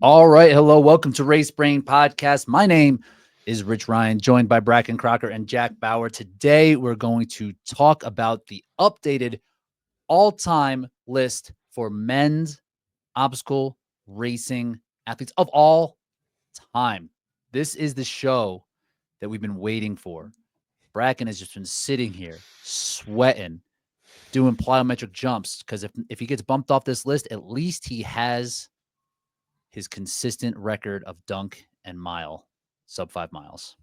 All right. Hello. Welcome to Race Brain Podcast. My name is Rich Ryan, joined by Bracken Crocker and Jack Bauer. Today, we're going to talk about the updated all-time list for men's obstacle racing athletes of all time. This is the show that we've been waiting for. Bracken has just been sitting here sweating, doing plyometric jumps, because if he gets bumped off this list, at least he has his consistent record of dunk and mile, sub 5 miles.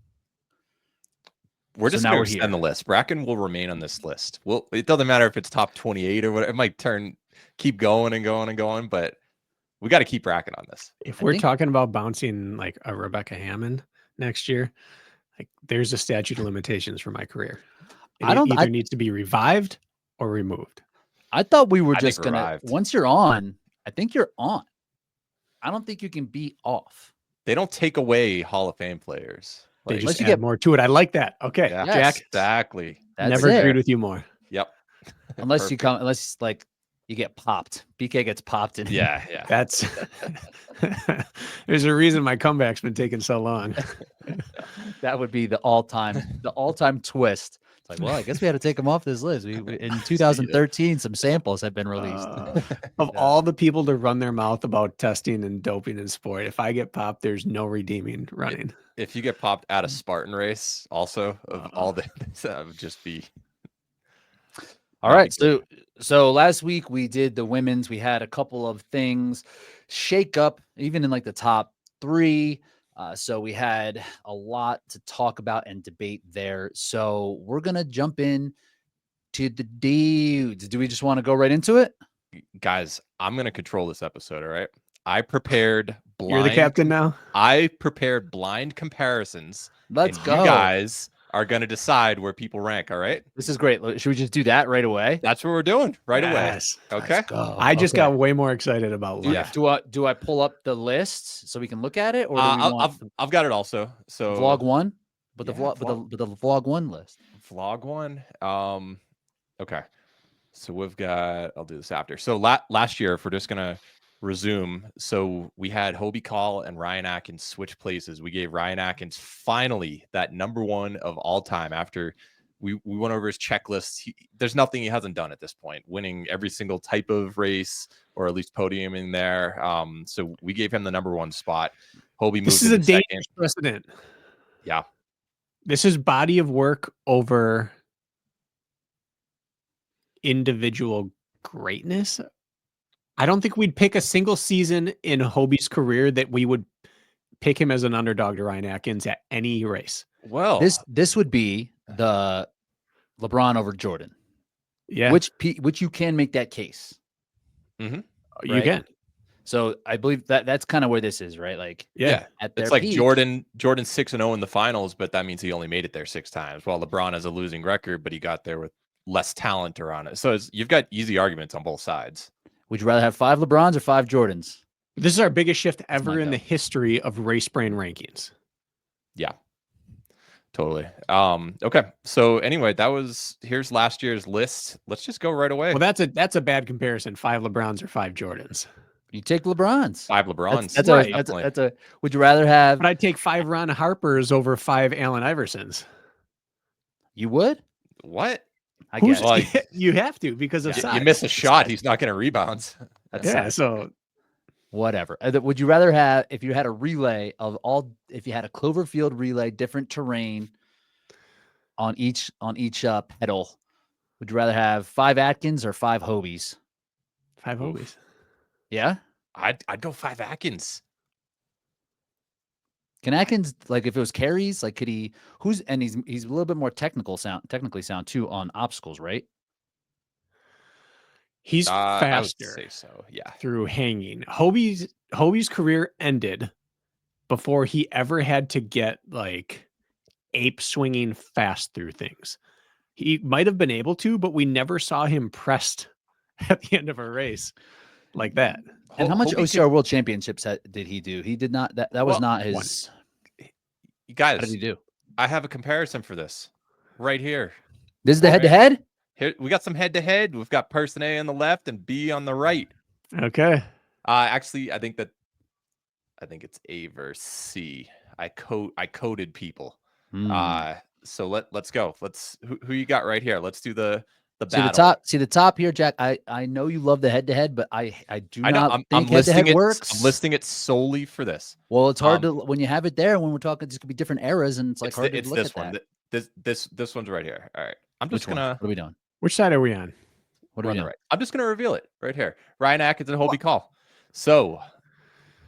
We're just going to extend the list. Bracken will remain on this list. Well, it doesn't matter if it's top 28 or whatever. It might keep going and going and going, but we got to keep Bracken on this. If we're talking about bouncing like a Rebecca Hammond next year, like there's a statute of limitations for my career. It either needs to be revived or removed. I thought we were just going to, once you're on, I think you're on. I don't think you can be off. They don't take away Hall of Fame players. They just add more to it. I like that. Okay, yeah, Jack. Exactly. Never agreed with you more. Yep. Unless you get popped. BK gets popped. Yeah. That's there's a reason my comeback's been taking so long. That would be the all-time twist. It's like, well, I guess we had to take him off this list. In 2013, some samples have been released. Of all the people to run their mouth about testing and doping in sport, if I get popped, there's no redeeming running. If you get popped at a Spartan race, also of all the, that would just be. All right. So last week we did the women's. We had a couple of things shake up, even in like the top 3. So we had a lot to talk about and debate there. So we're going to jump in to the dudes. Do we just want to go right into it? Guys, I'm going to control this episode. All right. I prepared blind. You're the captain now? I prepared blind comparisons. Let's go. You guys are going to decide where people rank. All right. This is great. Should we just do that right away? That's what we're doing right away. Okay. I just got way more excited about life. Do I pull up the lists so we can look at it, or I've got it also. So vlog 1, but the vlog 1 list. Vlog 1. Okay. So we've got. I'll do this after. So last year, if we're just gonna resume, so we had Hobie Call and Ryan Atkins switch places. We gave Ryan Atkins finally that #1 of all time after we went over his checklist. There's nothing he hasn't done at this point, winning every single type of race or at least podiuming there. So we gave him the #1 spot. Hobie moved. This is a dangerous precedent. Yeah. This is body of work over individual greatness. I don't think we'd pick a single season in Hobie's career that we would pick him as an underdog to Ryan Atkins at any race. Well, this would be the LeBron over Jordan. Yeah. Which you can make that case. Mm-hmm. You can. So I believe that's kind of where this is, right? Like, yeah. It's like peak. Jordan 6-0 in the finals, but that means he only made it there 6 times. While LeBron has a losing record, but he got there with less talent around it. So you've got easy arguments on both sides. Would you rather have 5 LeBrons or 5 Jordans? This is our biggest shift ever in the history of Race Brain rankings. Yeah, totally. Okay. So anyway, here's last year's list. Let's just go right away. Well, that's a bad comparison. 5 LeBrons or 5 Jordans. You take LeBrons. 5 LeBrons. That's a. Would you rather have? But I'd take 5 Ron Harpers over 5 Allen Iversons. You would? What? I guess you have to because of size. You miss a shot, he's not going to rebound. So whatever. Would you rather have, if you had a relay if you had a Cloverfield relay, different terrain on each pedal, would you rather have 5 Atkins or 5 Hobies? 5 Hobies. Yeah, I'd go 5 Atkins. Can Atkins, like, if it was carries, like, could he? He's a little bit more technically sound too on obstacles, right? He's faster. I would say so. Yeah. Through hanging. Hobie's career ended before he ever had to get like ape swinging fast through things. He might have been able to, but we never saw him pressed at the end of a race like that. And how much OCR World Championships did he do? He did not. That was not his. You guys, how did he do? I have a comparison for this right here. This is the head-to-head? Here we got some head-to-head. We've got person A on the left and B on the right. Okay. Actually, I think that I think it's A versus C. I coded people. Hmm. So let's go. Who you got right here? Let's do the See the battle. top. See the top here, Jack. I know you love the head-to-head, but I do I know not I'm think listing head-to-head it. works. I'm listing it solely for this. Well, it's hard to when you have it there. When we're talking, this could be different eras, and it's like hard to It's look this at one. that. This one's right here. All right. I'm just Which one? gonna What are we doing? Which side are we on? What are we're we on the doing? right. I'm just gonna reveal it right here. Ryan Atkins and Hobie Call. So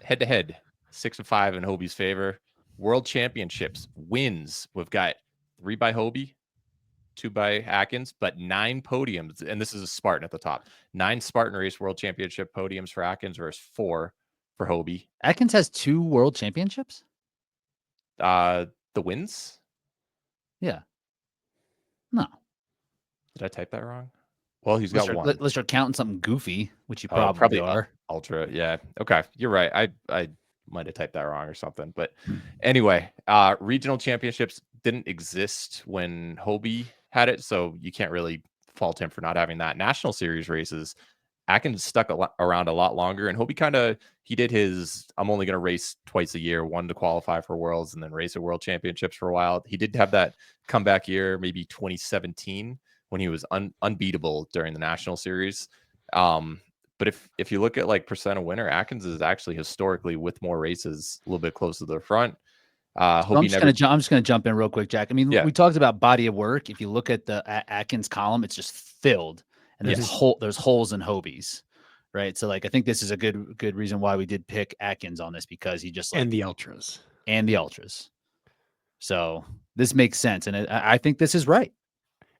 head to head, 6-5 in Hobie's favor. World Championships wins. We've got 3 by Hobie, 2 by Atkins, but 9 podiums. And this is a Spartan at the top. 9 Spartan Race World Championship podiums for Atkins versus 4 for Hobie. Atkins has 2 world championships. The wins? Yeah. No. Did I type that wrong? Well, he's got one. Unless you're counting something goofy, which you probably are. Ultra. Yeah. Okay. You're right. I might have typed that wrong or something. But anyway, regional championships didn't exist when Hobie had it, so you can't really fault him for not having that. National series races, Atkins stuck around a lot longer, and Hobie he did his I'm only going to race twice a year, one to qualify for Worlds and then race at World Championships for a while. He did have that comeback year, maybe 2017, when he was unbeatable during the national series. But if you look at like percent of winner, Atkins is actually historically with more races a little bit closer to the front. I'm just gonna jump in real quick, Jack. I mean, we talked about body of work. If you look at the Atkins column, it's just filled, and there's there's holes in Hobie's, right? So like, I think this is a good reason why we did pick Atkins on this, because he just and the ultras. So this makes sense, and I think this is right.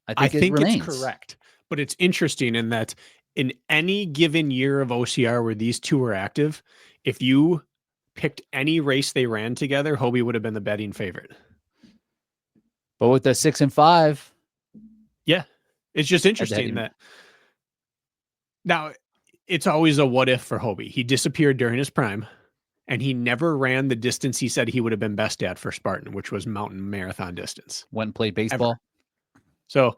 I think it's correct, but it's interesting in that in any given year of OCR where these two were active, if you picked any race they ran together, Hobie would have been the betting favorite. But with the 6 and 5, yeah, it's just interesting that now it's always a what if for Hobie. He disappeared during his prime, and he never ran the distance he said he would have been best at for Spartan, which was mountain marathon distance. Went and played baseball. Ever. So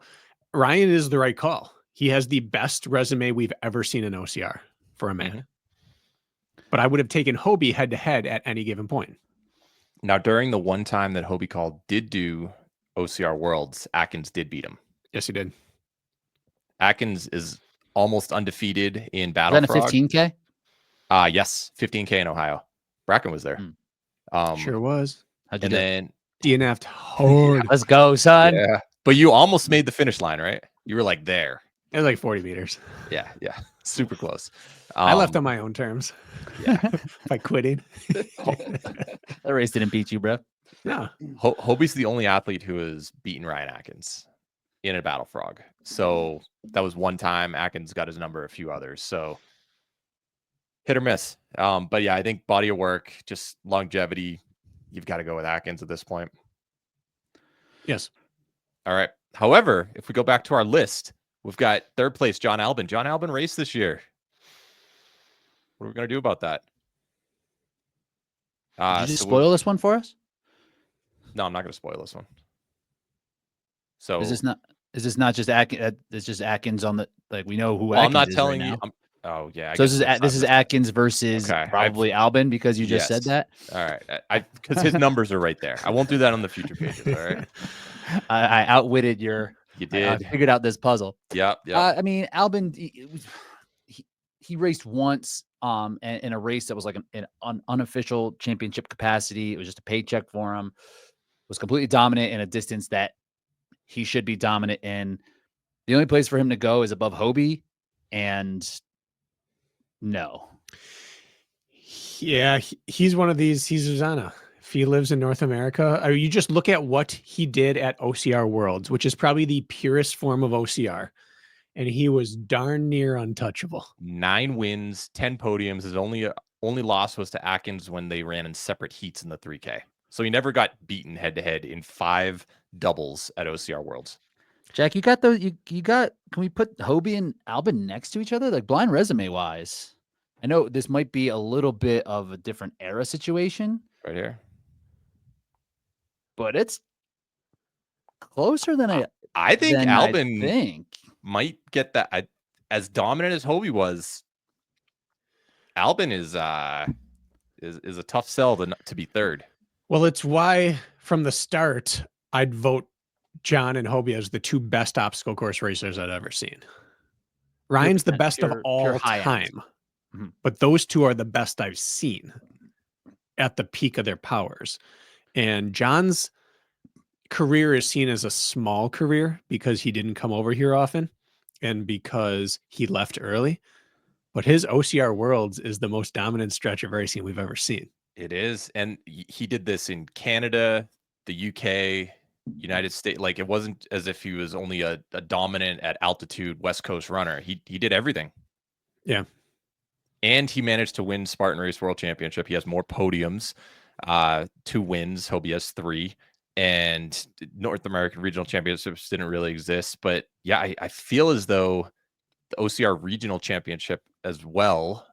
Ryan is the right call. He has the best resume we've ever seen in OCR for a man. Mm-hmm. But I would have taken Hobie head to head at any given point. Now, during the one time that Hobie Call did do OCR Worlds, Atkins did beat him. Yes, he did. Atkins is almost undefeated in Battle Frog. Was that a 15K? Yes, 15K in Ohio. Bracken was there. Sure was. And then DNF'd hard. Let's go, son. Yeah. But you almost made the finish line, right? You were like there. It was like 40 meters. Yeah. Super close. I left on my own terms. Yeah. By quitting. That race didn't beat you, bro. No. Hobie's the only athlete who has beaten Ryan Atkins in a Battle Frog. So that was one time. Atkins got his number, a few others. So hit or miss. But yeah, I think body of work, just longevity, you've got to go with Atkins at this point. Yes. All right. However, if we go back to our list, we've got third place, John Albon. John Albon raced this year. What are we going to do about that? Did you spoil this one for us? No, I'm not going to spoil this one. So is this not just Atkins? It's just Atkins on the, like, we know who. Well, Atkins I'm not is telling right you. now. Oh yeah. So this is Atkins versus probably Albon, because you just said that. All right. Because his numbers are right there. I won't do that on the future pages. All right. I outwitted your. You did. I figured out this puzzle. Yeah. I mean, Albon, he raced once in a race that was like an unofficial championship capacity. It was just a paycheck for him. Was completely dominant in a distance that he should be dominant in. The only place for him to go is above Hobie, and no. Yeah, he's one of these. He's Susanna. If he lives in North America, or you just look at what he did at OCR Worlds, which is probably the purest form of OCR, and he was darn near untouchable. 9 wins, 10 podiums. His only loss was to Atkins when they ran in separate heats in the 3K. So he never got beaten head to head in 5 doubles at OCR Worlds. Jack, you got those. You got. Can we put Hobie and Albon next to each other, like blind resume wise? I know this might be a little bit of a different era situation right here, but it's closer than I think Albon might get that. As dominant as Hobie was, Albon is is a tough sell to be third. Well, it's why from the start I'd vote John and Hobie as the two best obstacle course racers I'd ever seen. Ryan's the best of all time, but those two are the best I've seen at the peak of their powers. And John's career is seen as a small career because he didn't come over here often and because he left early. But his OCR Worlds is the most dominant stretch of racing we've ever seen. It is. And he did this in Canada, the UK, United States. Like, it wasn't as if he was only a dominant at altitude West Coast runner. He did everything. Yeah. And he managed to win Spartan Race World Championship. He has more podiums, 2 wins. Hobie has 3. And North American Regional Championships didn't really exist. But yeah, I feel as though the OCR Regional Championship as well,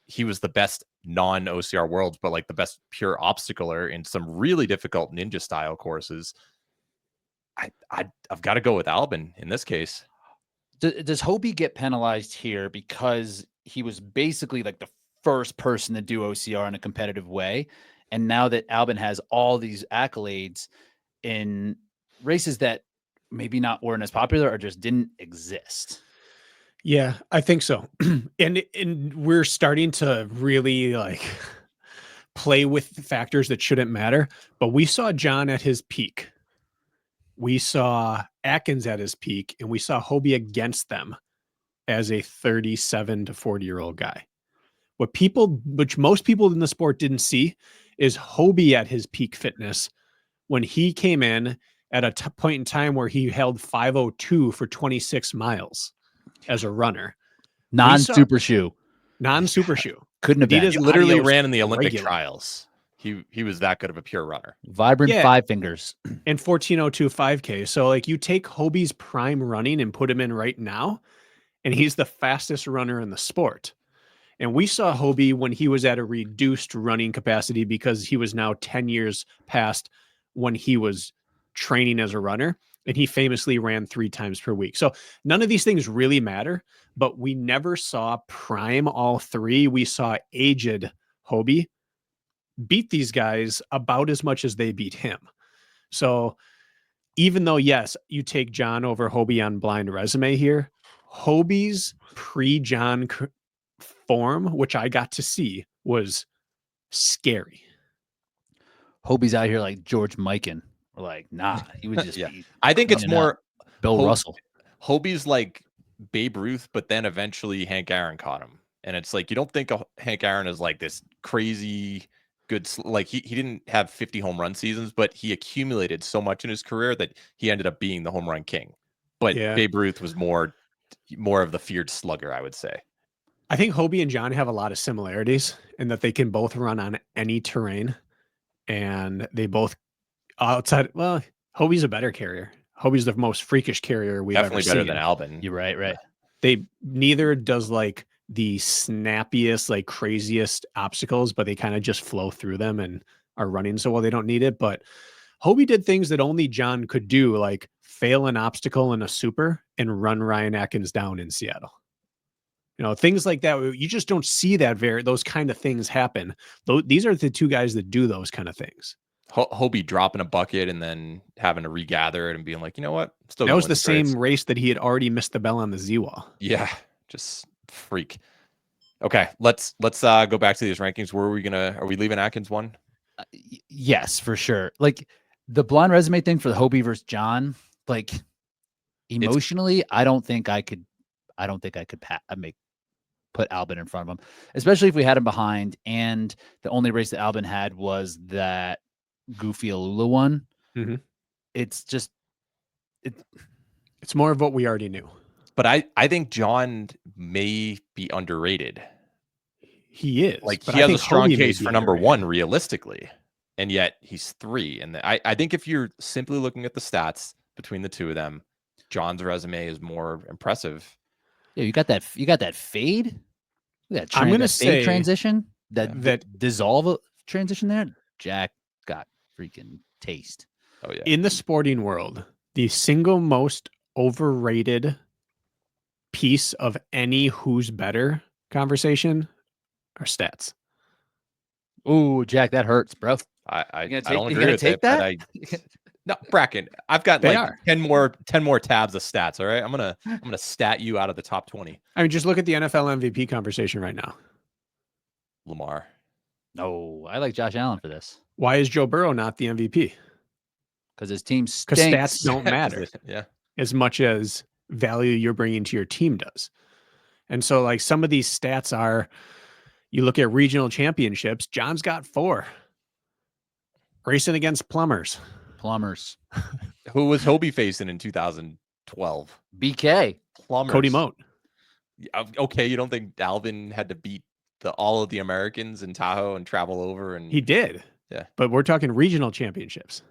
he was the best non-OCR Worlds, but like the best pure obstacler in some really difficult ninja style courses. I've got to go with Albon in this case. Does Hobie get penalized here because he was basically like the first person to do OCR in a competitive way? And now that Albon has all these accolades in races that maybe weren't as popular or just didn't exist. Yeah, I think so. and we're starting to really like play with factors that shouldn't matter. But we saw John at his peak. We saw Atkins at his peak, and we saw Hobie against them as a 37 to 40-year-old guy. Which most people in the sport didn't see is Hobie at his peak fitness when he came in at a point in time where he held 5:02 for 26 miles as a runner. Non-super shoe. Non-super shoe. Couldn't have been. He literally ran in the Olympic trials. He was that good of a pure runner. Vibrant 5 fingers. And 14:02 5K. So like you take Hobie's prime running and put him in right now, and he's the fastest runner in the sport. And we saw Hobie when he was at a reduced running capacity because he was now 10 years past when he was training as a runner. And he famously ran 3 times per week. So none of these things really matter, but we never saw prime all 3. We saw aged Hobie beat these guys about as much as they beat him. So even though, yes, you take John over Hobie on blind resume here, Hobie's pre-John form, which I got to see, was scary. Hobie's out here like George Mikan. We're like, nah, he would just be I think it's more Bill Russell. Hobie's like Babe Ruth, but then eventually Hank Aaron caught him. And it's like, you don't think of Hank Aaron as like this crazy good, like he didn't have 50 home run seasons, but he accumulated so much in his career that he ended up being the home run king. But Babe Ruth was more of the feared slugger, I would say. I think Hobie and John have a lot of similarities in that they can both run on any terrain, and they both outside. Well, Hobie's a better carrier. Hobie's the most freakish carrier we've definitely ever better seen. than Albon. You're right. They neither does like the snappiest, like craziest obstacles, but they kind of just flow through them and are running so well they don't need it. But Hobie did things that only John could do, like fail an obstacle in a super and run Ryan Atkins down in Seattle. You know, things like that. You just don't see those kind of things happen. These are the 2 guys that do those kind of things. Hobie dropping a bucket and then having to regather it and being like, you know what? That was the same race that he had already missed the bell on the Z-Wall. Yeah, just freak. Okay, let's go back to these rankings. Are we leaving Atkins 1? Yes, for sure. Like the blind resume thing for the Hobie versus John, like emotionally, I don't think I could put Albon in front of him, especially if we had him behind. And the only race that Albon had was that goofy Alula one. Mm-hmm. It's just, it's more of what we already knew. But I think John may be underrated. He is. Like, he has a strong case for number 1 realistically, and yet he's 3. And I think if you're simply looking at the stats between the 2 of them, John's resume is more impressive. Yeah, you got that fade. I'm going to say transition, that dissolve transition there. Jack got freaking taste. Oh yeah. In the sporting world, the single most overrated piece of any who's better conversation are stats. Ooh, Jack, that hurts, bro. I You don't gonna agree with take it, but that? no, Bracken. I've got They like are. 10 more tabs of stats. All right, I'm gonna stat you out of the top 20. I mean, just look at the NFL MVP conversation right now. Lamar. No, I like Josh Allen for this Why is Joe Burrow not the MVP? because his team Because stinks. stats don't matter Yeah. as much as value you're bringing to your team does. And so, like, some of these stats are, you look at regional championships, John's got 4. Racing against plumbers. Plumbers. Who was Hobie facing in 2012? BK. Plumbers. Cody Moat. Okay, you don't think Albon had to beat all of the Americans in Tahoe and travel over? And He did. Yeah. But we're talking regional championships.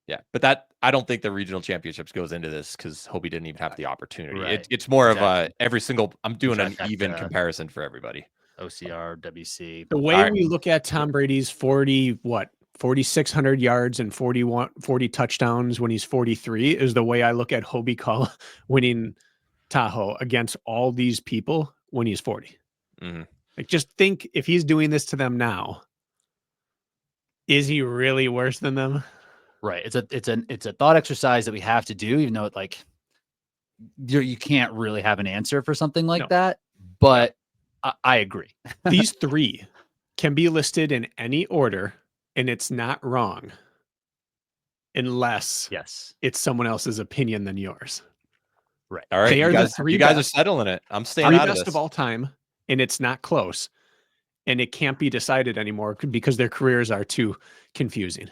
Yeah, but I don't think the regional championships goes into this because Hobie didn't even have the opportunity. Right. It's more Exactly. of every single. I'm doing an Trifecta. even comparison for everybody. OCR, WC. The way we look at Tom Brady's 4,600 yards and 40 touchdowns when he's 43 is the way I look at Hobie Call winning Tahoe against all these people when he's 40. Mm-hmm. Like, just think, if he's doing this to them now, is he really worse than them? Right. It's a thought exercise that we have to do, even though it, like, you can't really have an answer for something like that. But I agree. These 3 can be listed in any order, and it's not wrong unless it's someone else's opinion than yours. Right. All right. They are you guys, the 3 you guys best. are settling it. I'm staying 3 out of best this. of all time, and it's not close. And it can't be decided anymore because their careers are too confusing.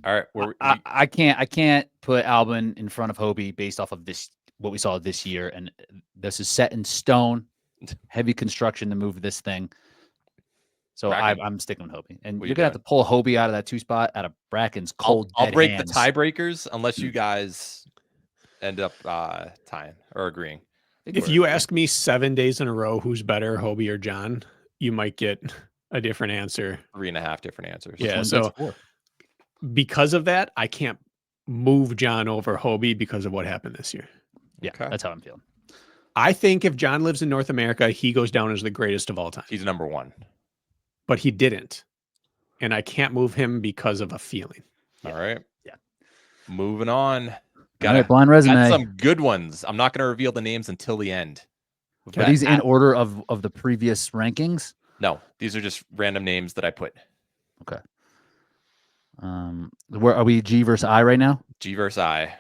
All right. I can't put Albon in front of Hobie based off of this, what we saw this year. And this is set in stone, heavy construction to move this thing. So I'm sticking with Hobie. And you're going to have to pull Hobie out of that 2 spot out of Bracken's cold I'll break hands. the tiebreakers unless you guys end up tying or agreeing. If you ask me 7 days in a row who's better, Hobie or John, you might get a different answer. 3.5 different answers. Yeah. So because of that, I can't move John over Hobie because of what happened this year. Yeah, that's how I'm feeling. I think if John lives in North America, he goes down as the greatest of all time. He's number 1. But he didn't. And I can't move him because of a feeling. All right. Yeah. Moving on. Got blind resume. Got some good ones. I'm not going to reveal the names until the end. Are these in order of the previous rankings? No, these are just random names that I put. Okay. Where are we? G versus I right now? G versus I.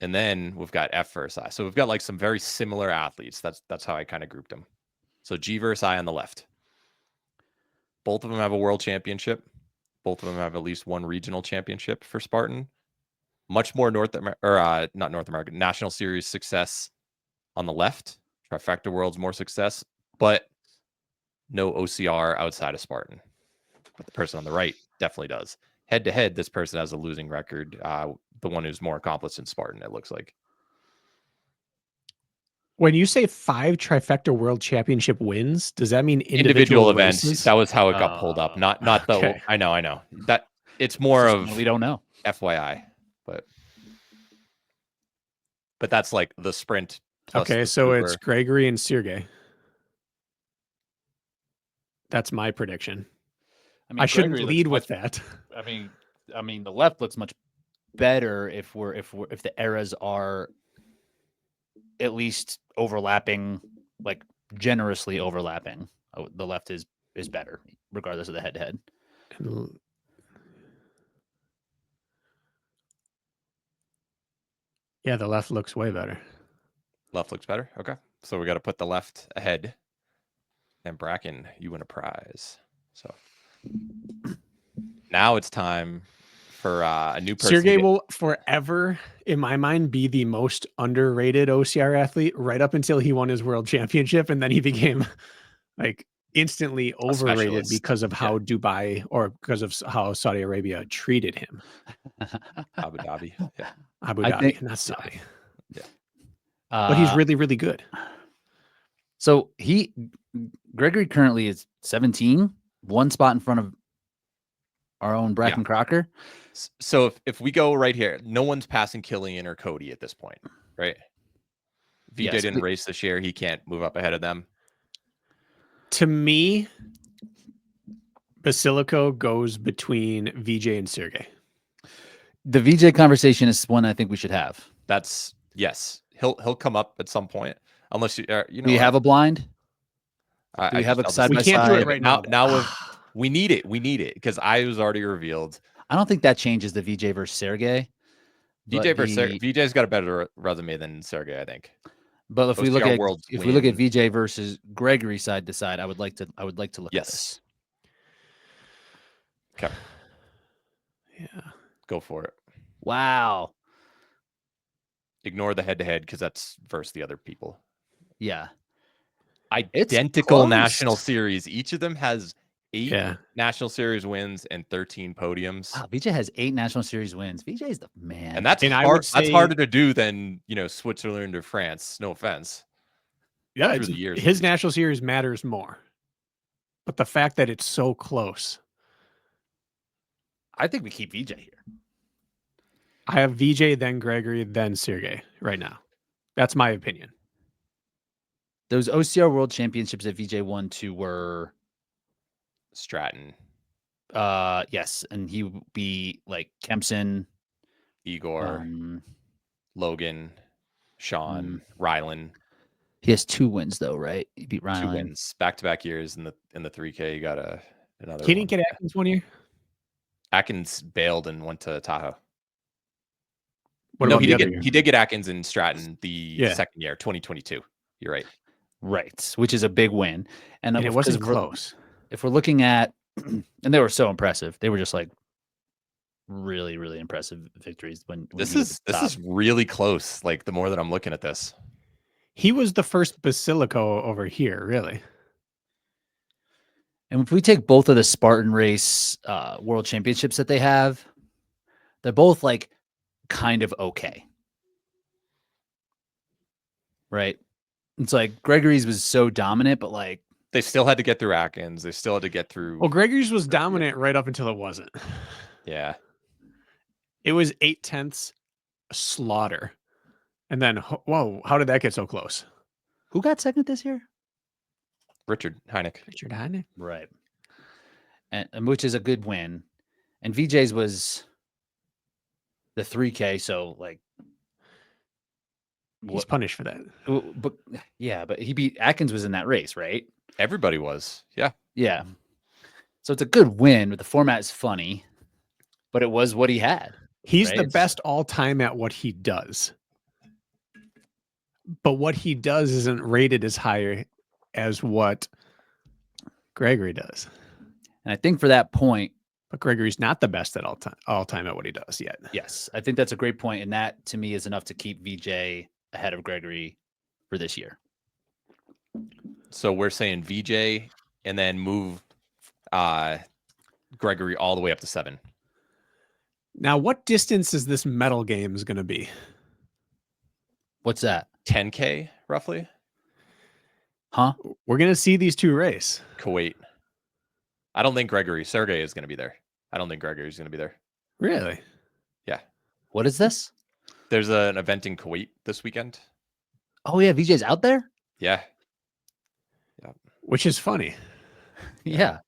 And then we've got F versus I. So we've got like some very similar athletes. That's how I kind of grouped them. So G versus I on the left. Both of them have a world championship. Both of them have at least one regional championship for Spartan. Much more not North American, National Series success on the left. Trifecta World's more success, but no OCR outside of Spartan. But the person on the right definitely does. Head to head, this person has a losing record. The one who's more accomplished in Spartan, it looks like. When you say 5 Trifecta World Championship wins, does that mean individual events? Races? That was how it got pulled up. Not the. I know. That it's more of we don't know. FYI, but that's like the sprint. Okay, so it's Gregory and Sergey. That's my prediction. I shouldn't lead with that. I mean, the left looks much better if the eras are at least overlapping, like generously overlapping. The left is better, regardless of the head-to-head. Yeah, the left looks way better. Left looks better. Okay, so we got to put the left ahead. And Bracken, you win a prize. So now it's time for a new person. Sergey will forever, in my mind, be the most underrated OCR athlete right up until he won his world championship. And then he became like instantly overrated because of how Dubai or because of how Saudi Arabia treated him. Abu Dhabi. Yeah. Abu Dhabi, not Saudi. Yeah. But he's really, really good. So Gregory currently is 17, 1 spot in front of our own Bracken Crocker. So if we go right here, no one's passing Killian or Cody at this point, right? VJ didn't race this year. He can't move up ahead of them. To me, Basilico goes between VJ and Sergey. The VJ conversation is one I think we should have. That's yes. He'll come up at some point, unless you know. Do you have a blind? Do we have a side we by can't side? do it right now. Now we need it. We need it because I was already revealed. I don't think that changes the VJ versus Sergey. VJ's got a better resume than Sergey, I think. But if we look OCR at World we look at win. VJ versus Gregory side to side, I would like to look at this. Okay, Yeah. go for it. Wow. Ignore the head-to-head because that's versus the other people. Yeah. Identical close. national series. Each of them has 8 Yeah. national series wins and 13 podiums. Wow, VJ has 8 national series wins. VJ is the man. And that's I hard. would That's say- harder to do than Switzerland or France. No offense. Yeah, through the years. his national series matters more. But the fact that it's so close. I think we keep VJ here. I have VJ, then Gregory, then Sergey right now. That's my opinion. Those OCR World Championships that VJ won to were Stratton, yes, and he would be like Kempson, Igor, Logan, Sean, Rylan. He has 2 wins though, right? He beat 2 Rylan. wins, back-to-back years in the 3K. You got another. He one. didn't get Atkins one year. Atkins bailed and went to Tahoe. What No, about he the did other get year? he did get Atkins in Stratton the second year, 2022. You're right. Right, which is a big win. And it wasn't close. If we're looking at, and they were so impressive, they were just like really, really impressive victories. When This he was at the is top. really close. Like the more that I'm looking at this, He was the first Basilico over here, really. And if we take both of the Spartan race world championships that they have, they're both like kind of okay. Right? It's like Gregory's was so dominant, but like they still had to get through Atkins. They still had to get through. Well, Gregory's was dominant right up until it wasn't. Yeah. It was 8/10 slaughter. And then, whoa, how did that get so close? who got second this year? Richard Heineck. Richard Heineck. Right. And which is a good win. And VJ's was the 3K, so like He's punished for that. but yeah, but he beat Atkins was in that race, right? Everybody was. Yeah. Yeah. So it's a good win, but the format is funny. But it was what he had. He's right? the It's- best all time at what he does. But what he does isn't rated as high as what Gregory does. And I think for that point, But Gregory's not the best at all time at what he does yet. yes, I think that's a great point, and that to me is enough to keep VJ ahead of Gregory for this year. So we're saying VJ and then move Gregory all the way up to 7. Now, what distance is this medal game is going to be? What's that? 10K roughly. Huh? We're going to see these two race. Kuwait. I don't think Sergey is going to be there. I don't think Gregory's going to be there. Really? Yeah. What is this? There's an event in Kuwait this weekend. Oh yeah, VJ's out there? Yeah. Which is funny. Yeah.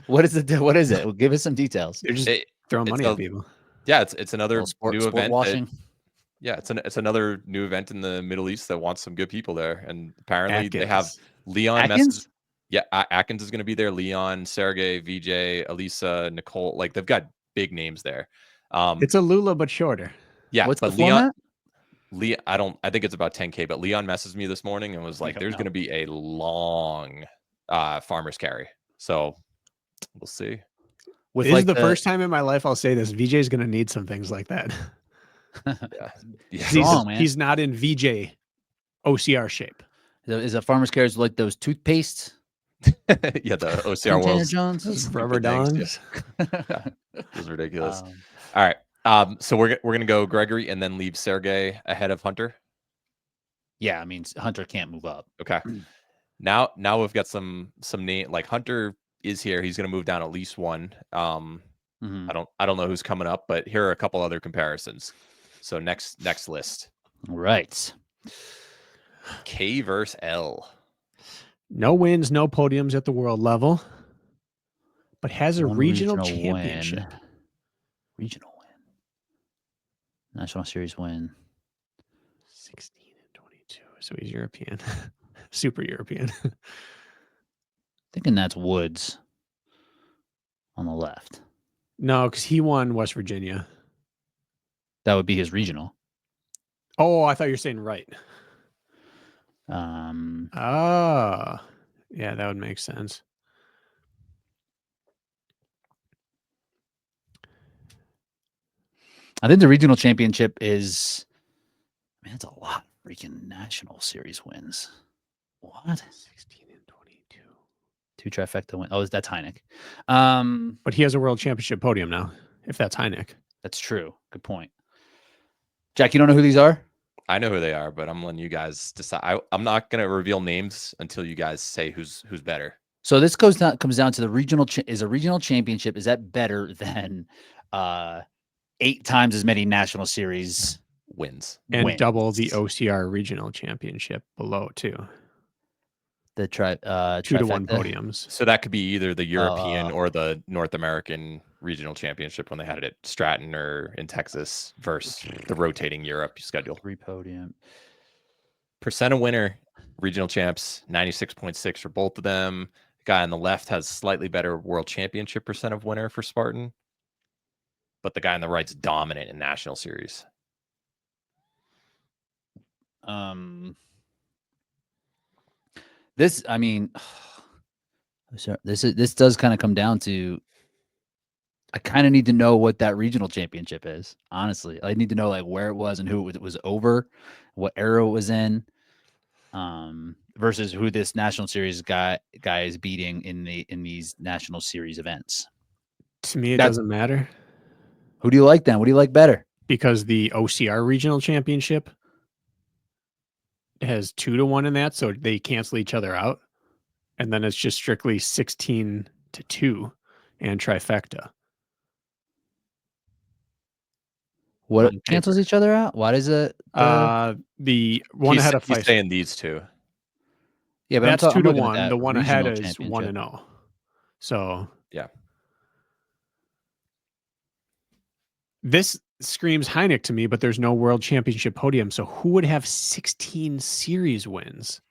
What is it? What is it? Well, give us some details. They're just It- throwing it's money a- at people. yeah, it's another Little sport new event. washing. Yeah, it's another new event in the Middle East that wants some good people there. And apparently they have Atkins. Leon Atkins? messes. Yeah, Atkins is going to be there. Leon, Sergey, VJ, Elisa, Nicole. Like they've got big names there. It's a Lula, but shorter. Yeah, What's but the Leon, format? I think it's about 10K, but Leon messaged me this morning and was like, don't there's know. going to be a long farmer's carry. So we'll see. With This like is the first time in my life I'll say this. VJ is going to need some things like that. Yeah. He's, Strong, man. he's not in VJ OCR shape. Is a farmer's carriage like those toothpaste? Yeah, the OCR Container World's Johns? Rubber things, dongs. it was ridiculous. Um, All right. So we're gonna go Gregory and then leave Sergey ahead of Hunter. yeah, I mean Hunter can't move up. Okay. Now we've got some name, like Hunter is here. He's gonna move down at least one. Mhm. I don't know who's coming up, but here are a couple other comparisons. So next list. Right. K versus L. No wins, no podiums at the world level. but has a One regional win. championship. Regional win. National Series win. 16 and 22. So he's European. Super European. Thinking that's Woods on the left. No, because he won West Virginia. That would be his regional. Oh, I thought you were saying right. Ah, yeah, that would make sense. I think the regional championship is, man, it's a lot of freaking National Series wins. What? 16 and 22. 2 trifecta win. Oh, that's Heineck. But he has a world championship podium now, if that's Heineck. That's true. Good point. Jack, you don't know who these are? I know who they are, but I'm letting you guys decide. I'm not going to reveal names until you guys say who's better. So this comes down to the regional. Is a regional championship, is that better than 8 times as many National Series wins and double the OCR regional championship below too? The 2-to-1 podiums. So that could be either the European or the North American regional championship when they had it at Stratton or in Texas versus the rotating Europe schedule. 3 podium. Percent of winner, regional champs, 96.6 for both of them. The guy on the left has slightly better world championship percent of winner for Spartan, but the guy on the right's dominant in National Series. This, I mean, this does kind of come down to, I kind of need to know what that regional championship is. Honestly, I need to know like where it was and who it was over, what era it was in, versus who this National Series guy is beating in these National Series events. To me, it doesn't matter. Who do you like then? What do you like better? Because the OCR regional championship has 2-to-1 in that, so they cancel each other out, and then it's just strictly 16-2 and trifecta. What cancels each other out? Why does it? The one ahead of he's saying these two. Yeah, but that's 2-to-1. The one ahead is 1-0. So yeah, this screams Heineck to me, but there's no world championship podium. So who would have 16 series wins?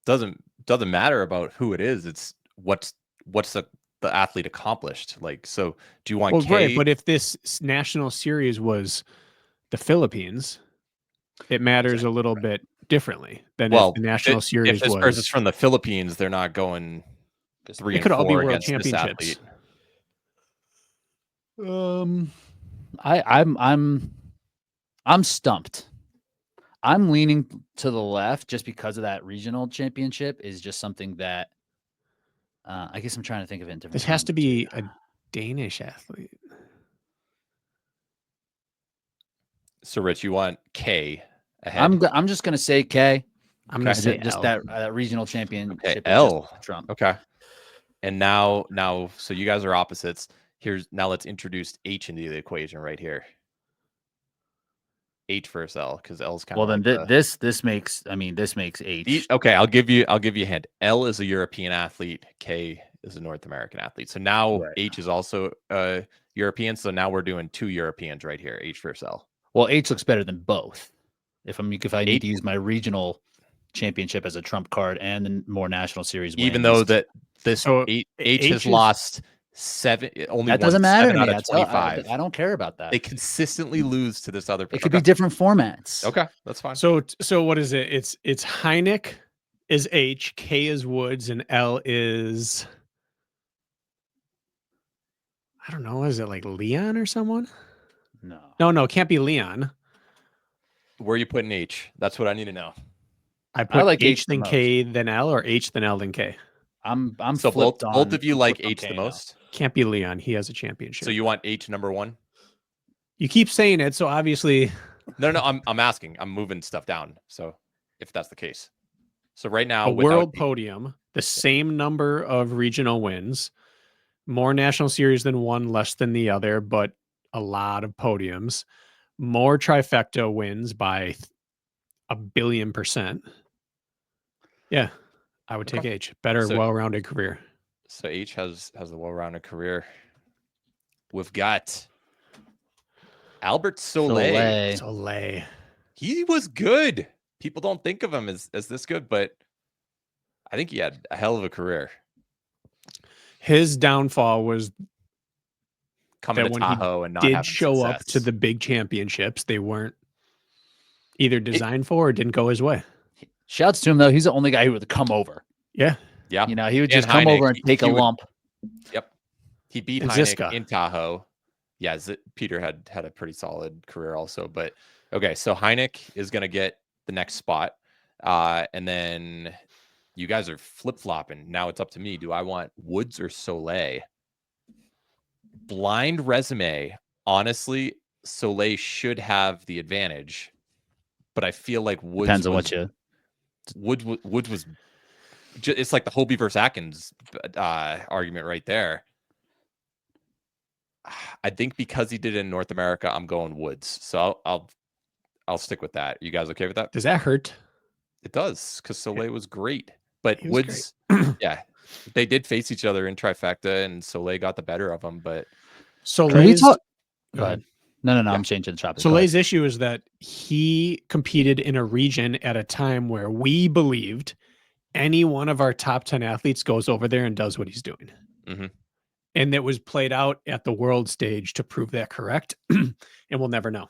Doesn't matter about who it is. It's what's the athlete accomplished. Like, so do you want right, but if this national series was the Philippines, it matters a little bit differently than if the national series if this was. person's from the Philippines, they're not going 3 and 4 against this athlete. I'm stumped. I'm leaning to the left just because of that regional championship is just something that I guess I'm trying to think of it in different. This has to be a Danish athlete. So, Rich, you want K ahead? I'm just gonna say K. I'm gonna say just L. that regional championship. Okay, L. Trump. Okay. And now, so you guys are opposites. Now let's introduce H into the equation right here. H versus L, because L's kind of this makes H. Okay, I'll give you a hint. L is a European athlete, K is a North American athlete. So now H is also European. So now we're doing 2 Europeans right here, H versus L. Well, H looks better than both. If I need to use my regional championship as a trump card and the more National Series wins, even though that this H has lost 7, only that doesn't matter to me. out of 25. I don't care about that. They consistently lose to this other person. It could be different formats. Okay, that's fine. So what is it? It's Heineck is H, K is Woods, and L is, I don't know, is it like Leon or someone? No, it can't be Leon. Where are you putting H? That's what I need to know. I like H then K then L, or H then L then K. I'm so both of you like H the most. Can't be Leon. He has a championship. So you want H number 1? You keep saying it, so obviously. No. I'm asking. I'm moving stuff down. So if that's the case, so right now a world podium, the same number of regional wins, more National Series than one, less than the other, but a lot of podiums, more trifecta wins by 1 billion%. Yeah, I would take H. Better, well-rounded career. So H has a well-rounded career. We've got Albert Soleil. Soleil. He was good. People don't think of him as this good, but I think he had a hell of a career. His downfall was Coming that to when he Tahoe and not did having show up success. to the big championships, they weren't either designed for or didn't go his way. Shouts to him though. He's the only guy who would come over. Yeah. Yeah. You know, he would Dan just come Hynek, over and take a lump. Yep. He beat And Hynek Ziska. in Tahoe. Yeah, Peter had a pretty solid career also. But okay, so Hynek is going to get the next spot. And then you guys are flip-flopping. Now it's up to me. Do I want Woods or Soleil? Blind resume. Honestly, Soleil should have the advantage. But I feel like Woods Depends on what you. Woods was. It's like the Hobie versus Atkins argument right there. I think because he did it in North America, I'm going Woods. So I'll stick with that. You guys okay with that? Does that hurt? It does, because Soleil was great. But He was Woods, yeah, they did face each other in trifecta, and Soleil got the better of him. But Soleil's, Go go ahead. No, Yeah. I'm changing the topic. Go ahead. Soleil's issue is that he competed in a region at a time where we believed any one of our top 10 athletes goes over there and does what he's doing. Mhm. And that was played out at the world stage to prove that correct. And we'll never know.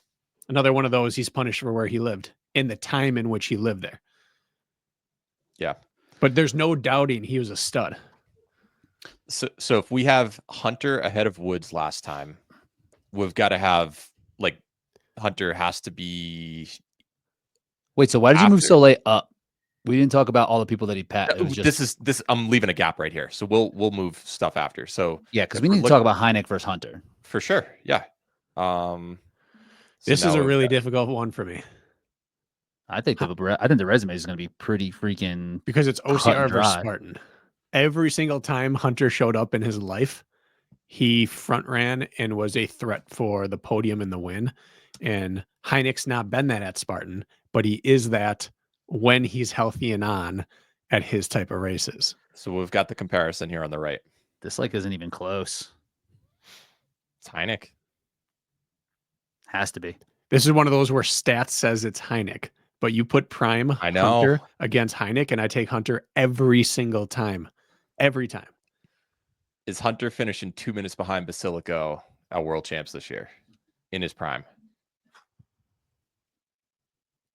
Another one of those, he's punished for where he lived in the time in which he lived there. Yeah. But there's no doubting he was a stud. So if we have Hunter ahead of Woods last time, we've got to have, like, Hunter has to be. Wait, so why did you move after- Soleil up? We didn't talk about all the people that he passed. It was just, This I'm leaving a gap right here. So we'll move stuff after. So yeah, because if we we're need to talk about Hynek versus Hunter. for sure. Yeah. This So is now a we've really got- difficult one for me I think the resume is going to be pretty freaking. because it's Cut and OCR versus dry. Spartan. Every single time Hunter showed up in his life, he front ran and was a threat for the podium and the win. And Hynek's not been that at Spartan, but he is that when he's healthy and on at his type of races. So we've got the comparison here on the right. This isn't even close. It's Hynek. Has to be. This is one of those where stats says it's Hynek, but you put prime I know. Hunter against Hynek, and I take Hunter every single time. Every time. Is Hunter finishing 2 minutes behind Basilico at World Champs this year in his prime?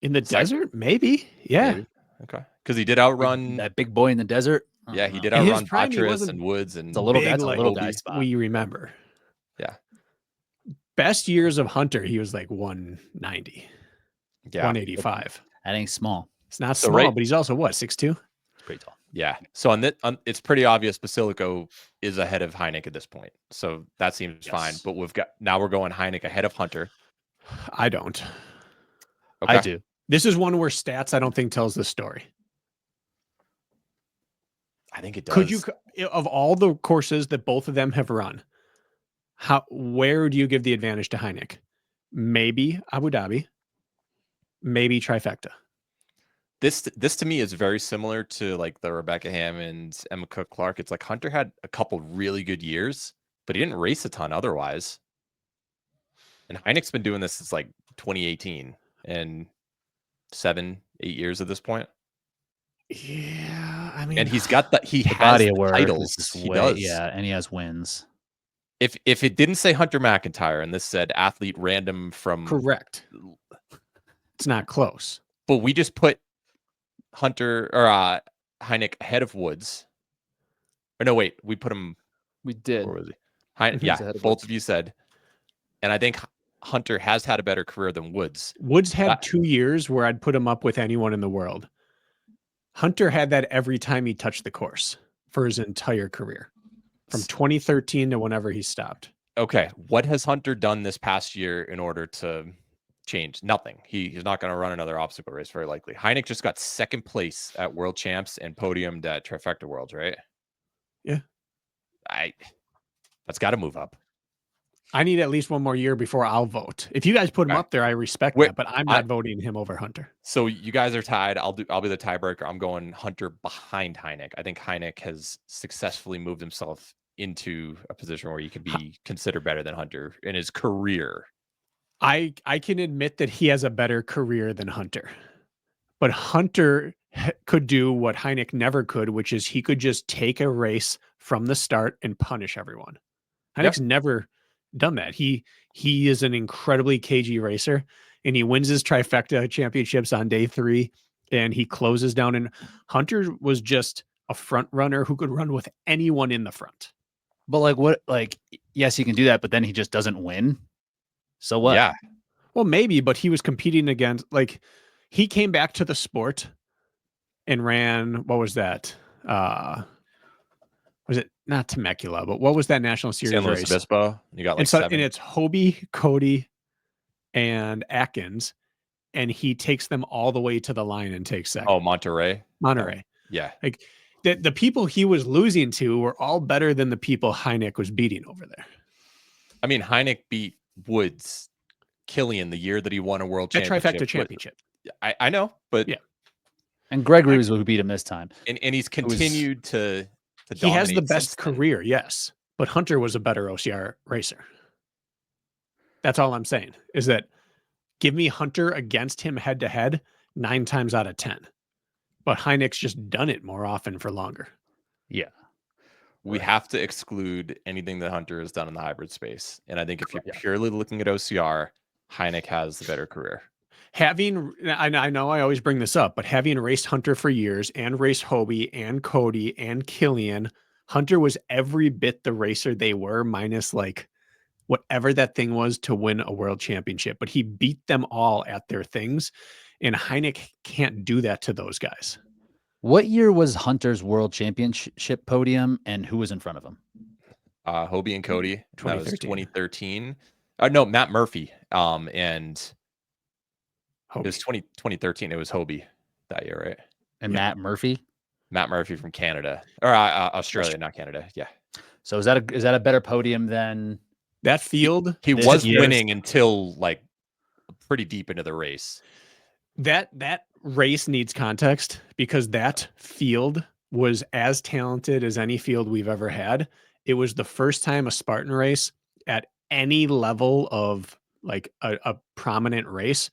In the Second. desert? Maybe. Yeah. Maybe. Okay. Because he did outrun. That big boy in the desert. I Yeah, don't he know. did In his outrun prime, he Patras wasn't and Woods and It's a little. big That's a like little Hobie. guy spot. we remember. Yeah. Best years of Hunter, he was like 190, Yeah. 185. That ain't small. It's not So small, right- but he's also what, 6'2"? It's pretty tall. Yeah. So on that, it's pretty obvious Basilico is ahead of Hynek at this point. So that seems fine. Yes. But we're going Hynek ahead of Hunter. I don't. Okay. I do. This is one where stats I don't think tells the story. I think it does. Could you, of all the courses that both of them have run, where do you give the advantage to Hynek? Maybe Abu Dhabi, maybe trifecta. This to me is very similar to like the Rebecca Hammond, Emma Cook Clark. It's like Hunter had a couple really good years, but he didn't race a ton otherwise. And Hynek's been doing this since like 2018 and 7-8 years at this point. Yeah, I mean, And he's got he The has body the of work. titles. Is He way, does. Yeah, and he has wins. If it didn't say Hunter McIntyre and this said athlete random from correct. It's not close. but we just put Hunter or Hynek ahead of Woods. Or no, wait, we put him. We did. Where was he? He's Yeah, ahead of both Woods. of you said. And I think Hunter has had a better career than Woods. Woods had That- 2 years where I'd put him up with anyone in the world. Hunter had that every time he touched the course for his entire career, from 2013 to whenever he stopped. Okay, what has Hunter done this past year in order to change? Nothing. He's not going to run another obstacle race, very likely. Hynek just got second place at World Champs and podiumed at Trifecta Worlds, right? Yeah. That's got to move up. I need at least one more year before I'll vote. If you guys put him Okay. up there, I respect Wait, that, but I'm not voting him over Hunter. So you guys are tied. I'll be the tiebreaker. I'm going Hunter behind Heineck. I think Heineck has successfully moved himself into a position where he could be considered better than Hunter in his career. I can admit that he has a better career than Hunter, but Hunter could do what Heineck never could, which is he could just take a race from the start and punish everyone. Heineck's never done that. He is an incredibly cagey racer, and he wins his trifecta championships on day 3, and he closes down. And Hunter was just a front runner who could run with anyone in the front. But yes, he can do that, but then he just doesn't win. So what? Yeah. Well, maybe, but he was competing against, he came back to the sport and ran, what was that? Was it not Temecula, but what was that national series San Luis race? Obispo. You got and it's Hobie, Cody, and Atkins, and he takes them all the way to the line and takes second. Oh, Monterey. Yeah. Like the people he was losing to were all better than the people Heineck was beating over there. I mean, Heineck beat Woods, Killian the year that he won a world championship. Trifecta championship. I know, but yeah. And Gregory was who beat him this time. And he's continued to he has the best career, yes, but Hunter was a better OCR racer. That's all I'm saying, is that give me Hunter against him head to head 9 times out of 10. But Heineck's just done it more often for longer. Yeah. We have to exclude anything that Hunter has done in the hybrid space. And I think if you're purely looking at OCR, Heineck has the better career. I know I always bring this up, but having raced Hunter for years and raced Hobie and Cody and Killian, Hunter was every bit the racer they were, minus whatever that thing was to win a world championship. But he beat them all at their things, and Heineck can't do that to those guys. What year was Hunter's world championship podium, and who was in front of him? Hobie and Cody. 2013. That was 2013. No, Matt Murphy. And Hobie. It was 2013. It was Hobie that year, right? And Matt Murphy? Matt Murphy from Canada. Or Australia, not Canada. Yeah. So is that a better podium than that field? He was winning until pretty deep into the race. That race needs context, because that field was as talented as any field we've ever had. It was the first time a Spartan race at any level of a prominent race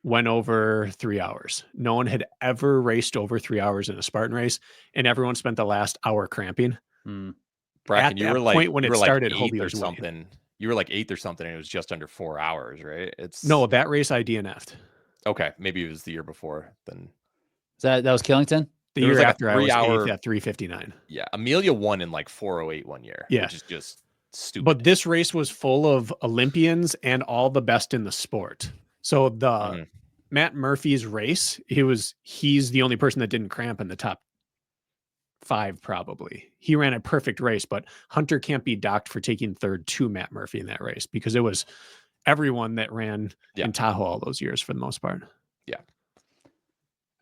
went over 3 hours. No one had ever raced over 3 hours in a Spartan race, and everyone spent the last hour cramping. Bracken, you were like, when it started, Hobie was something. winning. You were like 8th or something, and it was just under 4 hours, right? No, that race I DNF'd. Okay, maybe it was the year before. Then that was Killington? The year after I was 8th at 3:59. Yeah, Amelia won in 4:08 one year. Yeah, which is just stupid. But this race was full of Olympians and all the best in the sport. So Matt Murphy's race, he's the only person that didn't cramp in the top 5, probably. He ran a perfect race, but Hunter can't be docked for taking third to Matt Murphy in that race, because it was everyone that ran in Tahoe all those years for the most part. Yeah.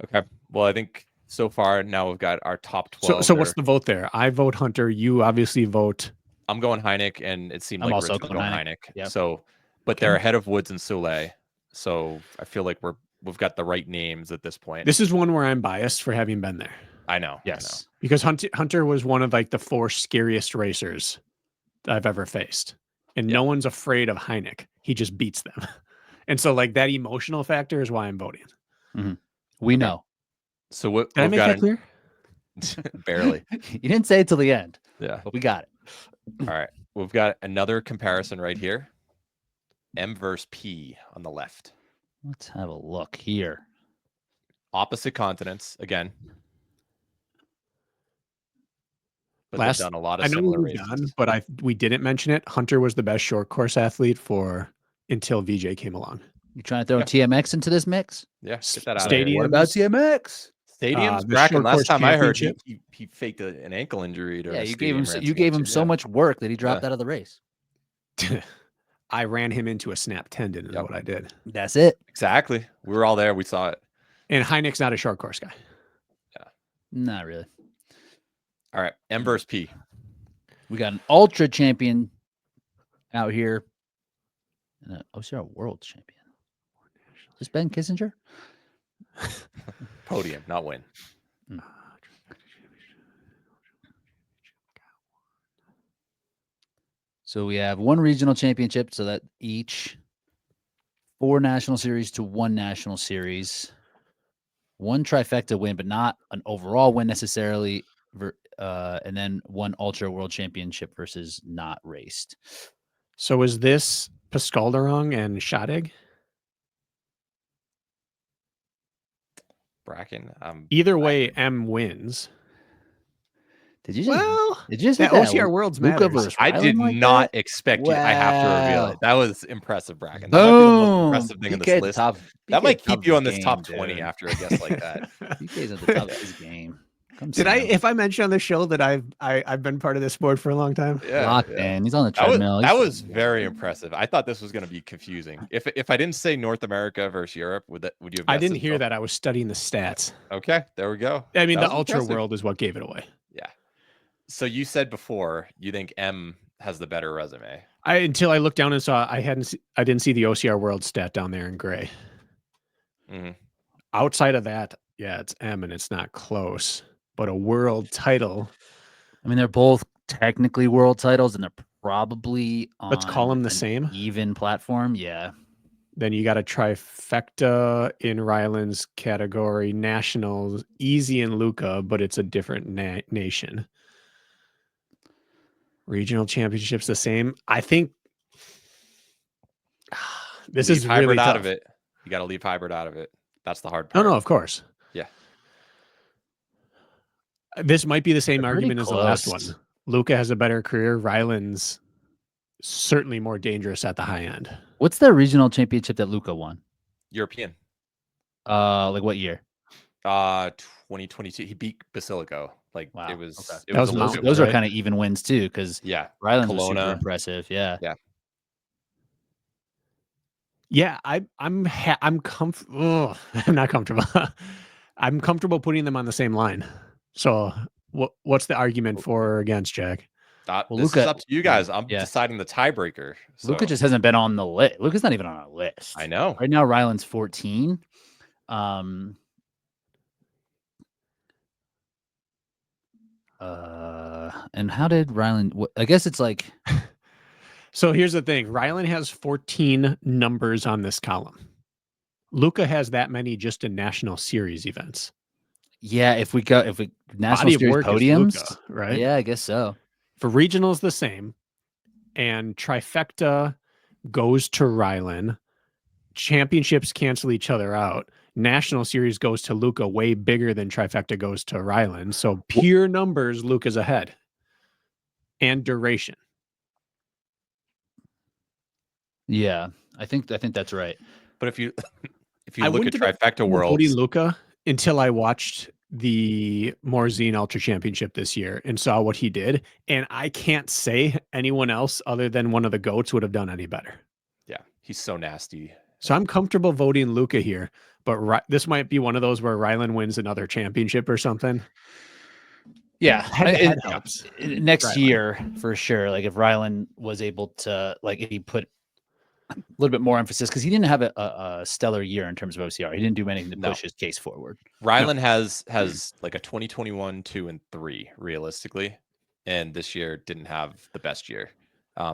Okay. Well, I think so far now we've got our top 12. So what's the vote there? I vote Hunter. You obviously vote. I'm going Heineck, and it seemed I'm like also Rich was going Heineck. Yep. So, but they're ahead of Woods and Soule. So I feel like we've got the right names at this point. This is one where I'm biased for having been there. I know. Yes. I know. Because Hunter was one of the 4 scariest racers I've ever faced. And no one's afraid of Heineck. He just beats them. And so that emotional factor is why I'm voting. Mm-hmm. We know. So what? Did I make that clear? Barely. You didn't say it till the end. Yeah. But we got it. All right. We've got another comparison right here. M versus P on the left. Let's have a look here. Opposite continents again. But they've done a lot of similar races. But we didn't mention it. Hunter was the best short course athlete until VJ came along. You trying to throw TMX into this mix? Yeah, get that out Stadium. of here. What about TMX? Stadiums, Bracken. Last time I heard, he faked an ankle injury. You gave him so much work that he dropped out of the race. I ran him into a snap tendon is what I did. That's it. Exactly. We were all there. We saw it. And Heineck's not a short course guy. Yeah. Not really. All right. M versus P. We got an ultra champion out here. and an OCR world champion. Is this Ben Kissinger? Podium, not win. So we have one regional championship, so that each 4 national series to 1 national series, 1 trifecta win, but not an overall win necessarily, and then 1 ultra world championship versus not raced. So is this Pascalderong and Shadig? Bracken. Either way, M wins. Did you just Well, did you just that hit OCR Worlds Luca matters. versus I did Rylan like not that? expect you. I have to reveal Wow. it. That was impressive, Bracken. That might be the most impressive thing on BK this at the list. top. That BK might at the top keep you of on his this top game, 20 dude. after a guess like that. BK's at the top of his game. Come Did see I? him. If I mentioned on the show that I've been part of this sport for a long time? Yeah, Locked yeah. in. He's on the That treadmill. was very impressive. I thought this was going to be confusing. If I didn't say North America versus Europe, would you have? I guessed didn't it? hear that. I was studying the stats. Okay, there we go. I mean, That the was ultra impressive. world is what gave it away. Yeah. So you said before you think M has the better resume. Until I looked down and saw I didn't see the OCR world stat down there in gray. Mm-hmm. Outside of that, yeah, it's M and it's not close. But a world title. I mean, they're both technically world titles, and they're probably on Let's call them the an same. even platform. Yeah. Then you got a trifecta in Ryland's category, nationals, easy in Luca, but it's a different nation. Regional championships the same. I think this is hybrid really out tough. of it. You got to leave hybrid out of it. That's the hard part. No, of course. Yeah. This might be the same They're pretty argument as the last close. one. Luca has a better career. Ryland's certainly more dangerous at the high end. What's the regional championship that Luca won? European. Like what year? 2022. He beat Basilico. Like Wow. it was. Okay. It That was was a Mount- little Those bit- are kind of even wins too, because Yeah. Rylands was super Kelowna. impressive. Yeah. Yeah, I'm comfortable. I'm not comfortable. I'm comfortable putting them on the same line. So what's the argument for or against, Jack? Well, this Luca- is up to you guys. I'm yeah. deciding the tiebreaker. Luca so- just hasn't been on the list. Luca's not even on our list. I know. Right now, Ryland's 14. And how did Ryland? I guess it's like. So here's the thing. Ryland has 14 numbers on this column. Luca has that many just in national series events. Yeah, if we national Body of series work is podiums, Luca, right? Yeah, I guess so. For regionals, the same. And trifecta goes to Ryland. Championships cancel each other out. National series goes to Luca, way bigger than trifecta goes to Ryland. So pure numbers, Luca's ahead. And duration. Yeah, I think that's right. But if you I look at wouldn't have trifecta voting worlds, Luca until I watched the Morzine Ultra Championship this year and saw what he did. And I can't say anyone else other than one of the GOATs would have done any better. yeah, he's so nasty. So I'm comfortable voting Luca here, but this might be one of those where Ryland wins another championship or something. Yeah, Head-to-head helps. Next Ryland. year for sure. Like if Ryland was able to, like, if he put a little bit more emphasis, because he didn't have a stellar year in terms of OCR. He didn't do anything to push his case forward. Ryland has like a 2021 2 and 3 realistically, and this year didn't have the best year.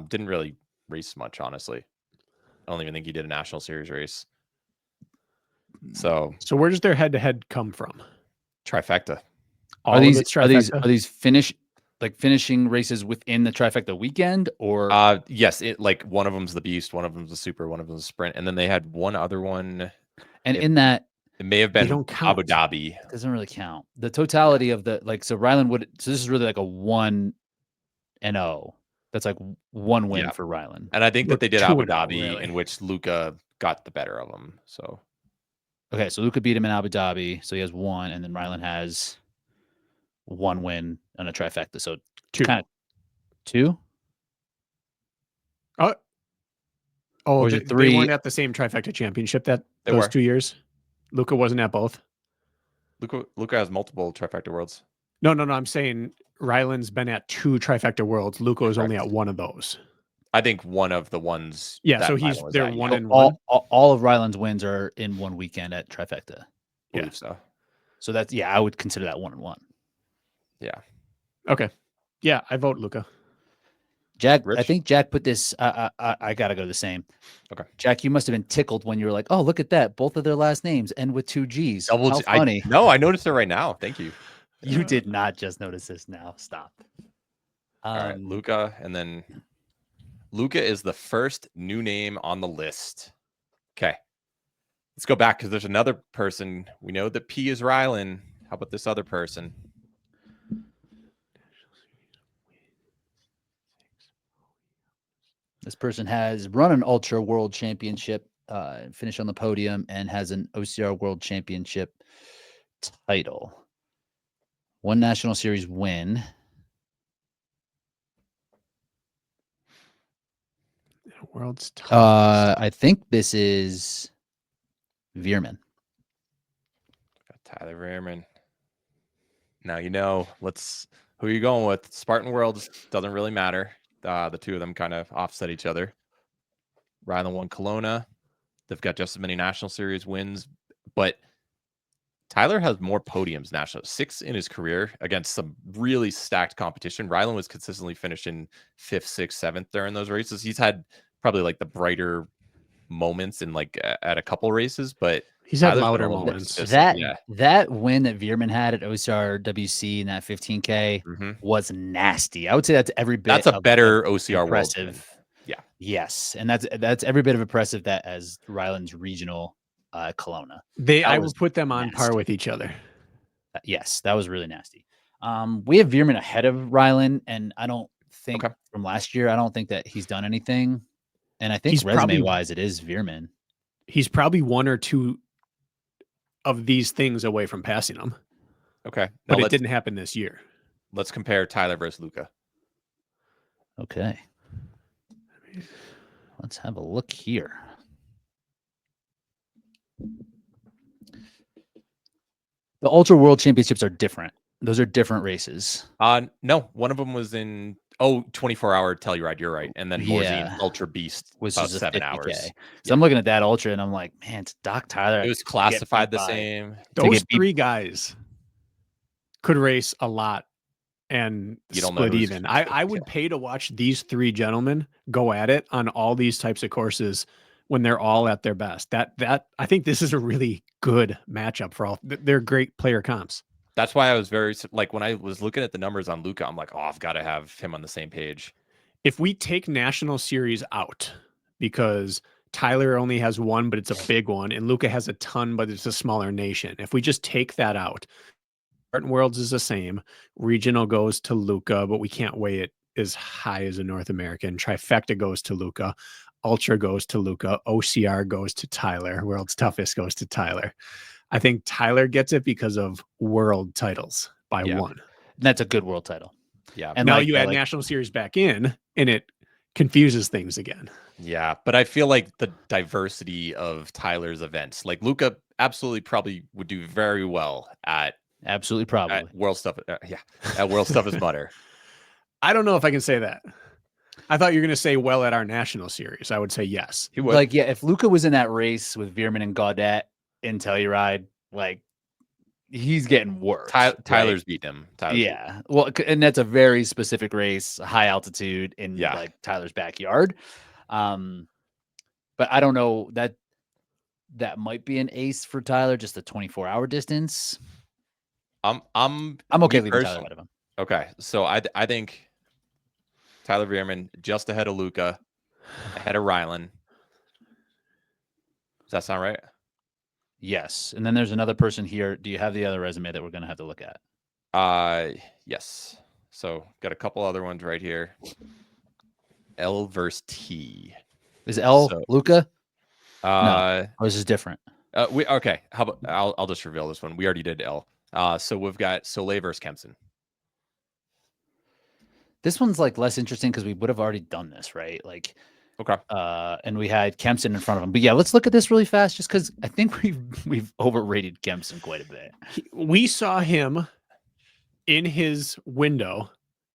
Didn't really race much, honestly. I don't even think he did a national series race. So where does their head-to-head come from? trifecta. All of it's trifecta? Are these finishing races within the trifecta weekend, or Yes, like one of them's the beast, one of them's the super, one of them's a sprint, and then they had one other one. And in that, it may have been don't count. Abu Dhabi. it doesn't really count. The totality of the, like, so Ryland so this is really like a 1-0. That's like one win for Ryland. And I think that they did 2-0, Abu Dhabi, really. in which Luca got the better of him. So Okay, so Luca beat him in Abu Dhabi, so he has 1, and then Ryland has 1 win on a trifecta. So 2. kind of 2. Oh, Or is they, it 3? they weren't at the same trifecta championship They those were. 2 years. Luca wasn't at both. Luca has multiple trifecta worlds. No. I'm saying Ryland's been at 2 trifecta worlds. Luca was only Correct. at one of those. I think one of the ones. Yeah, that so Rylan was they're at, one yeah, and one. All of Ryland's wins are in one weekend at Trifecta. I believe so. So that's, yeah, I would consider that 1-1. Yeah. Okay. Yeah, I vote Luca. Jack, I Rich? think Jack put this. I gotta go the same. Okay. Jack, you must have been tickled when you were like, "Oh, look at that! Both of their last names end with 2 G's." Double How G- funny! No, I noticed it right now. Thank you. You did not just notice this now. Stop. All right, Luca, and then Luca is the first new name on the list. Okay. Let's go back because there's another person. We know that P is Rylan. How about this other person? This person has run an Ultra World Championship, finished on the podium, and has an OCR World Championship title. 1 National Series win. World's toughest. I think this is Veerman. Got Tyler Veerman. Now you know. Who are you going with? Spartan Worlds doesn't really matter. The two of them kind of offset each other. Rylan won Kelowna. They've got just as many National Series wins, but Tyler has more podiums national, 6 in his career against some really stacked competition. Rylan was consistently finishing 5th, 6th, 7th during those races. He's had probably like the brighter moments in like at a couple races, but He's had Tyler's been louder a little more moments. consistent. That win that Veerman had at OCR WC in that 15K was nasty. I would say that's every bit. That's a better OCR impressive. World win. Yeah. Yes, and that's every bit of impressive that as Ryland's regional Kelowna. I will put them on par with each other. Yes, that was really nasty. We have Veerman ahead of Ryland, and I don't think from last year, I don't think that he's done anything. And I think resume-wise, it is Veerman. He's probably 1 or 2 of these things away from passing them. Okay. But it didn't happen this year. Let's compare Tyler versus Luca. Okay. Let's have a look here. The Ultra World Championships are different. Those are different races. No, one of them was in 24-hour Telluride. You're right, and then Morzine Ultra Beast was about 7 hours. So I'm looking at that Ultra, and I'm like, man, it's Doc Tyler. It was classified the same. Those 3 guys could race a lot and split even. I would pay to watch these 3 gentlemen go at it on all these types of courses when they're all at their best. That I think this is a really good matchup for all. They're great player comps. That's why I was very like when I was looking at the numbers on Luca, I'm like, oh, I've got to have him on the same page. If we take National Series out because Tyler only has 1, but it's a big one, and Luca has a ton, but it's a smaller nation. If we just take that out, Spartan Worlds is the same. Regional goes to Luca, but we can't weigh it as high as a North American. Trifecta goes to Luca. Ultra goes to Luca. OCR goes to Tyler. World's Toughest goes to Tyler. I think Tyler gets it because of world titles by 1. That's a good world title. Yeah. And now you add National Series back in, and it confuses things again. Yeah. But I feel like the diversity of Tyler's events, like Luca absolutely probably would do very well at World Stuff. At World Stuff is Butter. I don't know if I can say that. I thought you were going to say well at our National Series. I would say yes. He would. Like, yeah, if Luca was in that race with Veerman and Gaudet in Telluride, like, he's getting worse. Tyler's beating him. Well, and that's a very specific race, high altitude in like Tyler's backyard. But I don't know, that might be an ace for Tyler, just a 24-hour distance. I'm okay leaving Tyler ahead of him. Okay, so I think Tyler Veerman just ahead of Luca, ahead of Rylan. Does that sound right? Yes. And then there's another person here. Do you have the other resume that we're going to have to look at? Yes. So got a couple other ones right here. L versus T. Is L Luca? No. Or is this different? Okay. How about I'll just reveal this one. We already did L. So we've got Soleil versus Kempson. This one's like less interesting because we would have already done this, right? Like, okay. And we had Kempson in front of him. But yeah, let's look at this really fast just because I think we've overrated Kempson quite a bit. We saw him in his window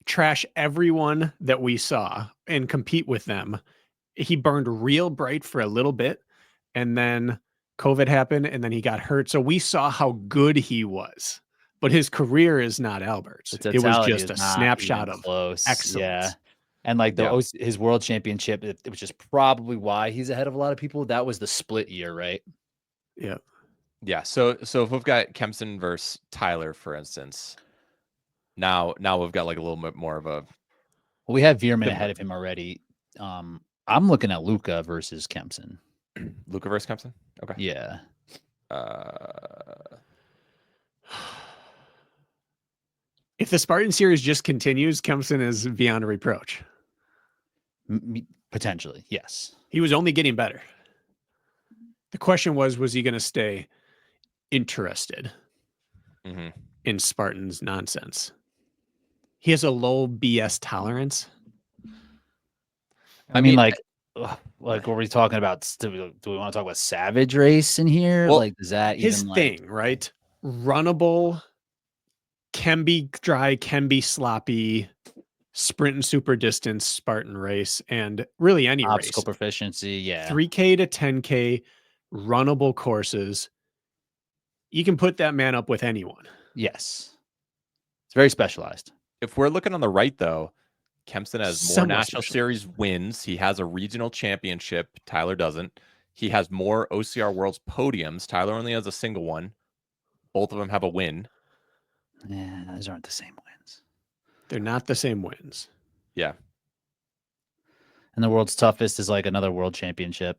trash everyone that we saw and compete with them. He burned real bright for a little bit, and then COVID happened, and then he got hurt. So we saw how good he was, but his career is not Albert's. The It was totality just is a not snapshot even of close. excellence. Yeah. And like Yeah. his world championship, which is probably why he's ahead of a lot of people. That was the split year, right? Yeah. Yeah. So if we've got Kempson versus Tyler, for instance, now we've got like a little bit more of a Well, we have Veerman Similar. ahead of him already. I'm looking at Luca versus Kempson. Luca versus Kempson. Okay. Yeah. If the Spartan series just continues, Kempson is beyond reproach. Potentially, yes. He was only getting better. The question was he going to stay interested in Spartan's nonsense? He has a low BS tolerance. I mean, like were we talking about? Do we want to talk about Savage Race in here? Well, like, is that his even thing, right? Runnable, can be dry, can be sloppy, sprint and super distance, Spartan race, and really any obstacle race. proficiency? Yeah, 3K to 10K, runnable courses. You can put that man up with anyone. Yes, it's very specialized. If we're looking on the right, though, Kempson has more Somewhat national series wins. He has a regional championship. Tyler doesn't. He has more OCR Worlds podiums. Tyler only has a single one. Both of them have a win. Yeah, those aren't the same wins. They're not the same wins. Yeah. And the world's toughest is like another world championship.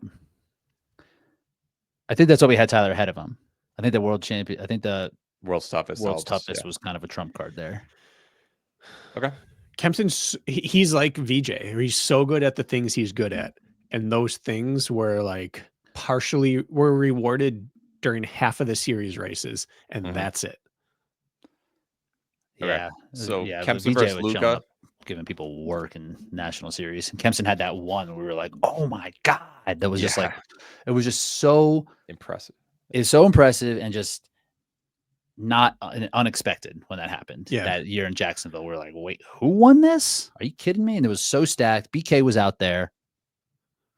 I think that's why we had Tyler ahead of him. I think the world champion. I think the world's toughest was kind of a trump card there. Okay. Kempson's he's like VJ. He's so good at the things he's good at, and those things were like were rewarded during half of the series races, and that's it. Yeah. Okay. So yeah, Kempson VJ versus was showing Luca. up, giving people work in national series, and Kempson had that one where we were like, "Oh my god!" That was just like, it was just so impressive. It's so impressive and just not unexpected when that happened. Yeah. That year in Jacksonville, we're like, "Wait, who won this? Are you kidding me?" And it was so stacked. BK was out there,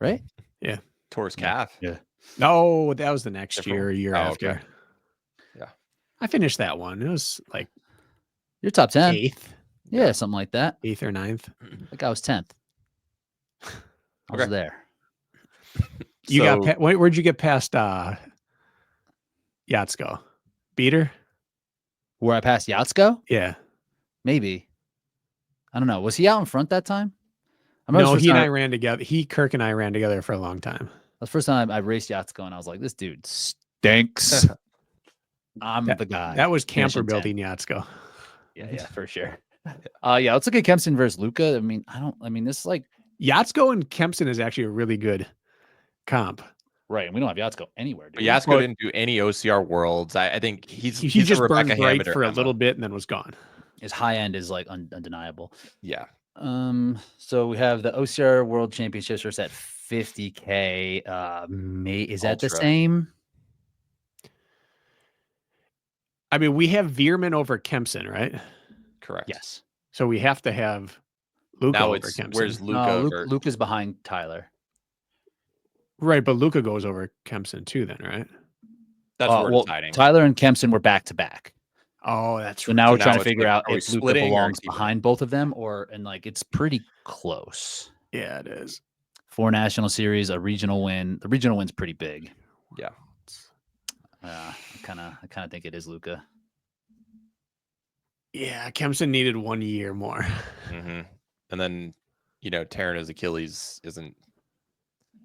right? Yeah. Tore his calf. Yeah. No, that was the next year, a year Oh, after. okay. Yeah. I finished that one. It was like You're top 10. 8th. Yeah, something like that. 8th or 9th. I think I was 10th. I was there. You got where'd you get past Yatsko? Beater? Where I passed Yatsko? Yeah. Maybe. I don't know. Was he out in front that time? No, he and I ran together. Kirk and I ran together for a long time. The first time I raced Yatsko and I was like, this dude stinks. I'm the guy. That was camper building Yatsko. Yeah, for sure. Yeah, let's look at Kempson versus Luca. I mean, this is like Yatsko and Kempson is actually a really good comp. Right, and we don't have Yatsko anywhere. But Yatsko didn't do any OCR Worlds. I think he just a burned Rebecca bright for a little bit and then was gone. His high end is like undeniable. Yeah. So we have the OCR World Championships versus at 50K. Is that the same? I mean, we have Veerman over Kempson, right? Correct. Yes. So we have to have Luca over Kempson. Where's Luca? Luca's behind Tyler. Right, but Luca goes over Kempson too then, right? That's where we're deciding. Tyler and Kempson were back to back. Oh, that's so now we're trying to figure out if Luca belongs behind both of them it's pretty close. Yeah, it is. 4 national series, a regional win. The regional win's pretty big. Yeah. I kind of think it is Luca. Yeah, Kempson needed 1 year more. And then, tearing his Achilles isn't,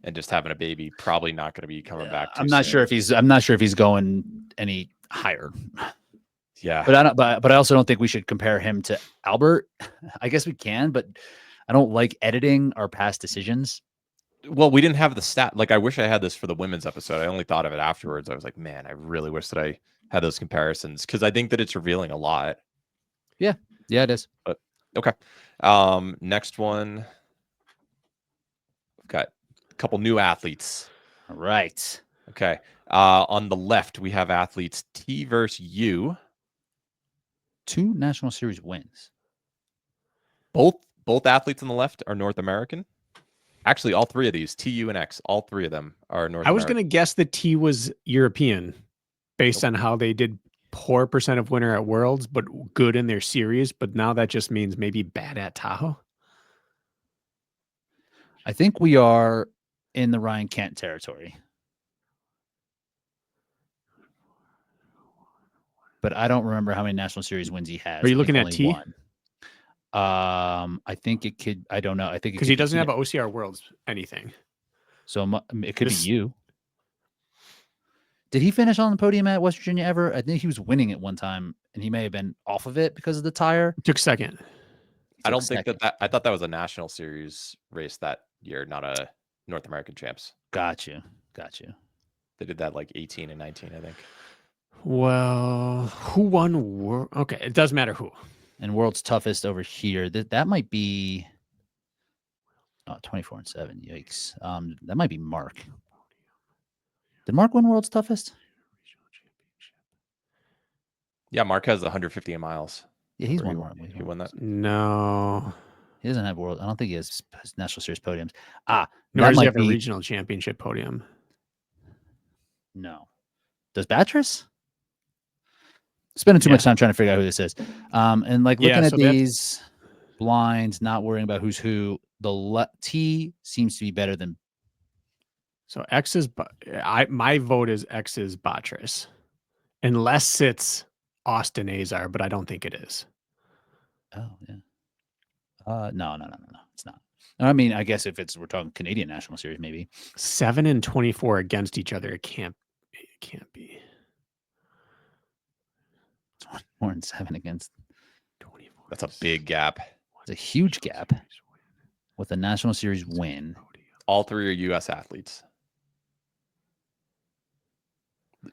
and just having a baby, probably not going to be coming back. I'm not sure if he's going any higher. Yeah, but I also don't think we should compare him to Albert. I guess we can, but I don't like editing our past decisions. Well, we didn't have the stat. Like, I wish I had this for the women's episode. I only thought of it afterwards. I was like, man, I really wish that I had those comparisons because I think that it's revealing a lot. Yeah, it is. But okay, next one. We've got a couple new athletes. All right. Okay. On the left, we have athletes T versus U. 2 national series wins. Both athletes on the left are North American. Actually, all three of these, TU and X, all three of them are North I was American. going to guess that T was European based on how they did poor percent of winner at Worlds, but good in their series. But now that just means maybe bad at Tahoe. I think we are in the Ryan Kent territory. But I don't remember how many national series wins he has. Are you I think looking at only T? one. I think it could. I don't know. I think Because he doesn't have an OCR Worlds anything. So it could be you. Did he finish on the podium at West Virginia ever? I think he was winning at one time, and he may have been off of it because of the tire. Took second. I don't think that I thought that was a national series race that year, not a North American champs. Got you. They did that like 18 and 19, I think. Well, who won? Okay, it does matter who. And World's Toughest over here. That might be 24 and 7. Yikes. That might be Mark. Did Mark win World's Toughest? Yeah, Mark has 150 miles. Yeah, he's He won that. No. He doesn't have World. I don't think he has National Series podiums. Nor does he have a regional championship podium. No. Does Batres? Spending too much time trying to figure out who this is. And like looking at these blinds, not worrying about who's who, the T seems to be better than. So X is, my vote is X is Batres. Unless it's Austin Azar, but I don't think it is. Oh, yeah. No. It's not. I mean, I guess if we're talking Canadian National Series, maybe 7 and 24 against each other. It can't be. 4 and 7 against 24. That's a big gap. It's a huge gap with a National Series win. All three are U.S. athletes.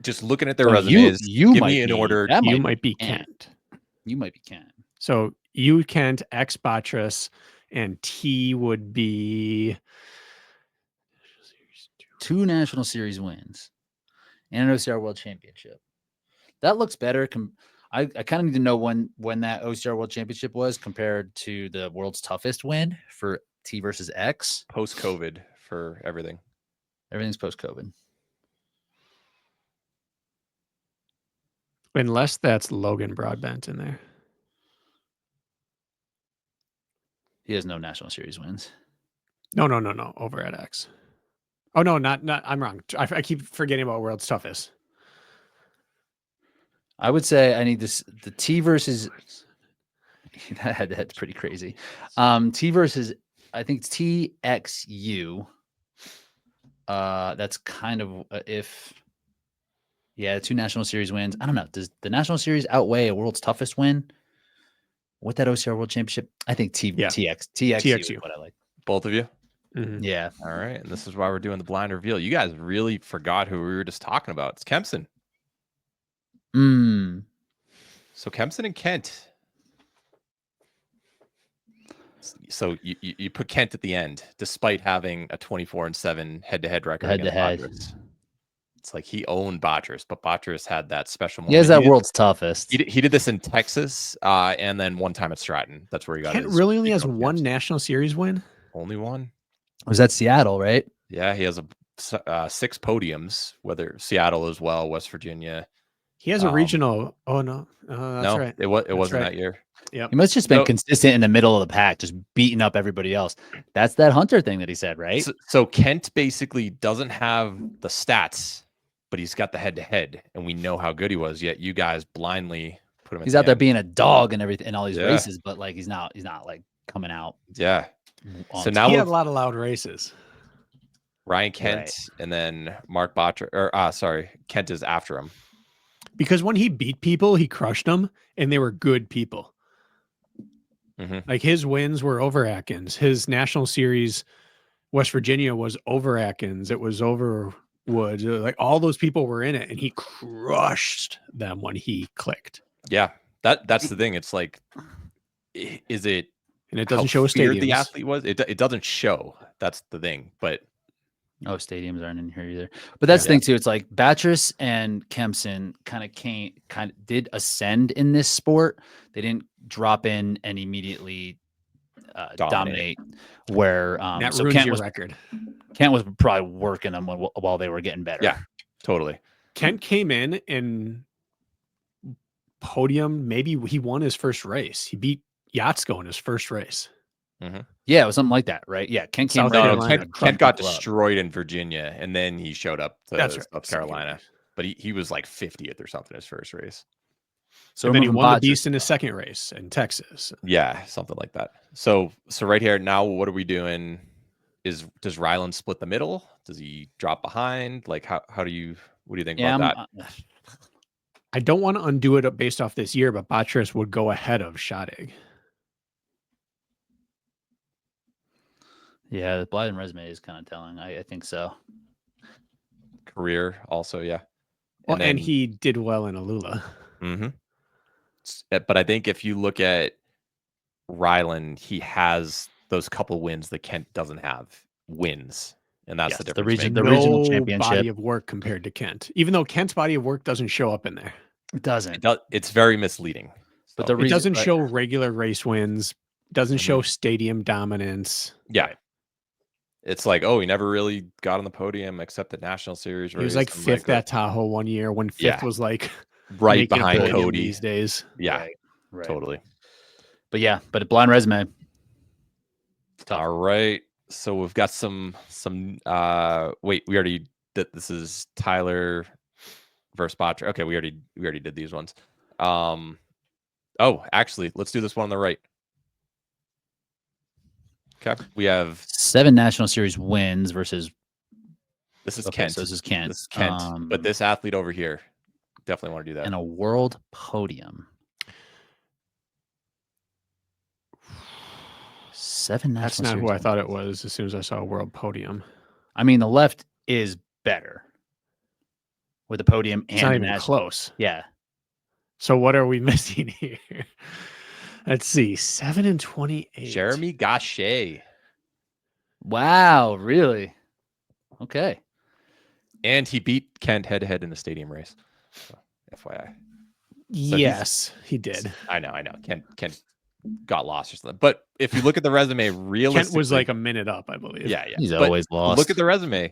Just looking at their resumes, you give might me in order. You might be Kent. You might be Kent. So you Kent, X Batres, and T would be 2 National Series wins and an OCR World Championship. That looks better. I kind of need to know when that OCR World Championship was compared to the World's Toughest win for T versus X. Post-COVID for everything. Everything's post-COVID. Unless that's Logan Broadbent in there. He has no National Series wins. No. Over at X. Oh, no, not. I'm wrong. I keep forgetting about World's Toughest. I would say I need the T versus. That's pretty crazy. T versus, I think it's TXU. That's kind of if. Yeah, 2 National Series wins. I don't know. Does the National Series outweigh a World's Toughest win with that OCR World Championship? I think TXU is what I like. Both of you? Mm-hmm. Yeah. All right. And this is why we're doing the blind reveal. You guys really forgot who we were just talking about. It's Kempson. So Kempson and Kent. So you put Kent at the end, despite having a 24 and 7 head-to-head record. Head-to-head. It's like he owned Batres, but Batres had that special moment. He has that World's Toughest. He did this in Texas, and then one time at Stratton. That's where he got. Kent really only has one National Series win. Only one. Was that Seattle, right? Yeah, he has 6 podiums. Whether Seattle as well, West Virginia. He has a regional. Oh no, that's right. It wasn't that year. Yeah, he must have just been consistent in the middle of the pack, just beating up everybody else. That's that Hunter thing that he said, right? So Kent basically doesn't have the stats, but he's got the head-to-head, and we know how good he was. Yet you guys blindly put him. He's out there being a dog and everything in all these races, but like he's not like coming out. Yeah. So now he had a lot of loud races. Ryan Kent and then Mark Batres, or Kent is after him. Because when he beat people, he crushed them, and they were good people. Mm-hmm. Like his wins were over Atkins. His National Series, West Virginia, was over Atkins. It was over Wood. Like all those people were in it, and he crushed them when he clicked. Yeah, that's the thing. It's like, is it? And it doesn't show stadiums. The athlete was. It doesn't show. That's the thing. But stadiums aren't in here either. But that's the thing too. It's like Batres and Kempson kind of did ascend in this sport. They didn't drop in and immediately dominate. Where That so ruins Kent your was record. Kent was probably working them while they were getting better. Yeah, totally. Kent came in and podium. Maybe he won his first race. He beat Yatsko in his first race. Yeah, it was something like that, right? Yeah, Kent came South right Carolina. out. Kent got destroyed in Virginia, and then he showed up to That's right. South Carolina. But he was like 50th or something his first race. So and then he removing won the Bottas- beast in his second race in Texas. Yeah, something like that. So right here now, what are we doing? Does Ryland split the middle? Does he drop behind? Like what do you think about that? I don't want to undo it based off this year, but Bottas would go ahead of Schadig. Yeah, the Blyden resume is kind of telling. I think so. Career also, yeah. Well, and he did well in Alula. But I think if you look at Ryland, he has those couple wins that Kent doesn't have. Wins. And that's the difference. The regional championship body of work compared to Kent. Even though Kent's body of work doesn't show up in there. It doesn't. It's very misleading. But So. the It doesn't show regular race wins, doesn't show stadium dominance. Yeah. It's like, oh, he never really got on the podium except at National Series. He was like fifth at Tahoe one year when fifth was like right behind Cody these days. Yeah, right. Totally. But yeah, but a blind resume. Tough. All right. So we've got some wait, we already did. This is Tyler versus Botcher. Okay, we already did these ones. Oh, actually, let's do this one on the right. Okay, we have 7 National Series wins versus. This is Kent. So this is Kent. This is Kent. But this athlete over here, definitely want to do that. And a world podium. 7 National That's not Series who I wins. thought it was as soon as I saw a world podium. I mean, the left is better with the podium It's and not even national. close. Yeah. So what are we missing here? Let's see. 7 and 28. Jeremy Gachet. Wow, really? Okay. And he beat Kent head-to-head in the stadium race. So, FYI. Yes, he did. I know. Kent got lost or something. But if you look at the resume, realistically, Kent was like a minute up, I believe. Yeah. He's But always lost. look at the resume.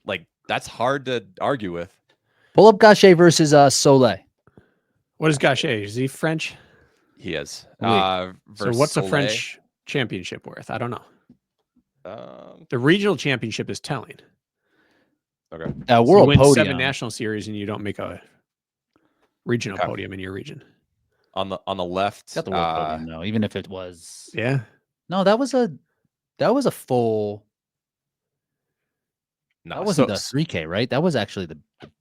Like, that's hard to argue with. Pull up Gachet versus Soleil. What is Gachet? Is he French? He is. So what's Soleil, a French championship worth? I don't know. Um, The regional championship is telling. okay. So World you win podium. 7 national series and you don't make a regional podium in your region. On the left, Got the world podium though, even if it was. Yeah. No, that was a full. no, That wasn't the 3K, right? That was actually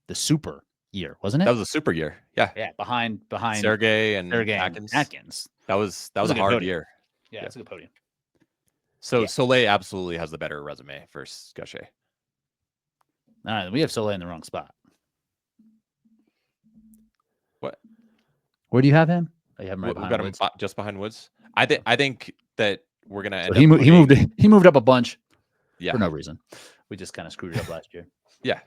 the super year, wasn't it? that was a super year. Yeah. Yeah, behind Sergey and Sergey and Atkins. Atkins. That was was a a good hard podium. year. Yeah, it's a good podium. So Yeah. Soleil absolutely has the better resume versus Gachet. All right, we have Soleil in the wrong spot. What? Where do you have him? Oh, you have him right We've behind got Woods. him just behind Woods. I think that we're gonna end So up he moved up a bunch yeah. for no reason. We just kind of screwed it up last year. Yeah.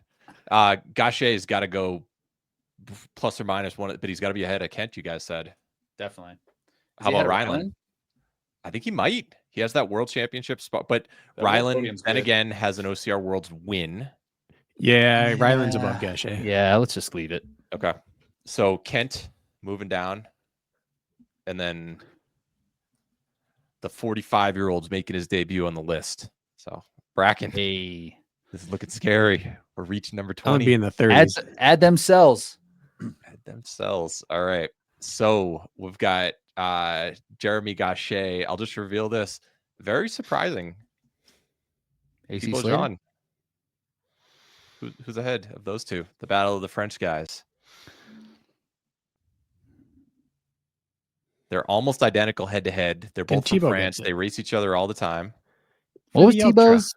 Gachet's got to go plus or minus one, but he's got to be ahead of Kent, you guys said. Definitely. How about Ryland? I think he might. He has that world championship spot, but That world Ryland podium's then good. again has an OCR Worlds win. Yeah, Ryland's above Gachet. Yeah, let's just leave it. Okay. So Kent moving down, and then the 45-year-old's making his debut on the list. So Bracken, Hey, this is looking scary. We're reaching number I'm gonna 20. be in the 30s. add themselves. Add themselves. All right. So we've got Jeremy Gachet. I'll just reveal this. Very surprising. AC Thibaut Slater? Jean. Who's ahead of those two? The battle of the French guys. They're almost identical head to head. They're Can both from Thibaut get France. it? They race each other all the time. What was the Ultra. Thibaut's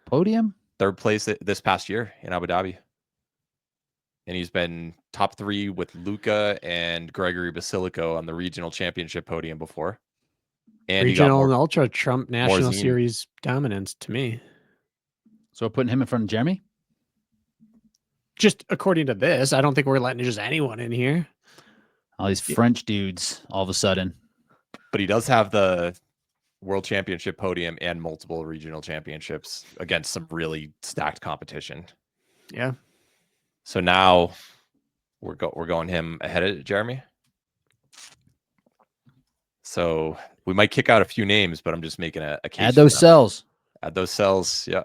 podium? Third place this past year in Abu Dhabi. And he's been top 3 with Luca and Gregory Basilico on the regional championship podium before. And he got Regional more, and Ultra Trump National Zine. Series dominance to me. So we're putting him in front of Jeremy? Just according to this, I don't think we're letting just anyone in here. All these French dudes all of a sudden. but he does have the world championship podium and multiple regional championships against some really stacked competition. Yeah. So now we're going him ahead of Jeremy. So we might kick out a few names, but I'm just making a case. Add those cells. Add those cells. Yeah.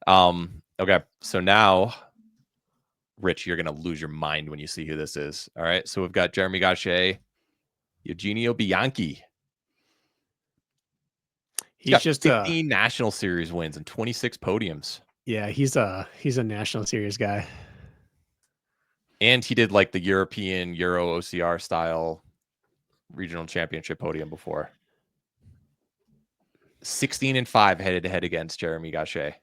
Okay. So now, Rich, you're gonna lose your mind when you see who this is. All right. So we've got Jeremy Gaucher, Eugenio Bianchi. He's got just 15 National Series wins and 26 podiums. Yeah, he's a National Series guy. And he did like the European Euro OCR style regional championship podium before. 16-5 headed to head against Jeremy Gaucher.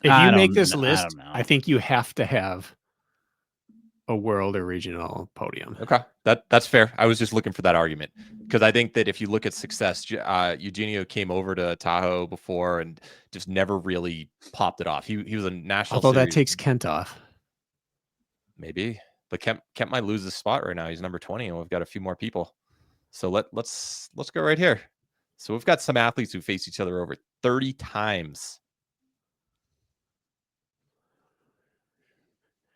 If you make this list, I think you have to have a world or regional podium. Okay, that's fair. I was just looking for that argument because I think that if you look at success, Eugenio came over to Tahoe before and just never really popped it off. He was a national. Although series. That takes Kent off. Maybe, but Kent might lose his spot right now. He's number 20, and we've got a few more people. So let's go right here. So we've got some athletes who face each other over 30 times.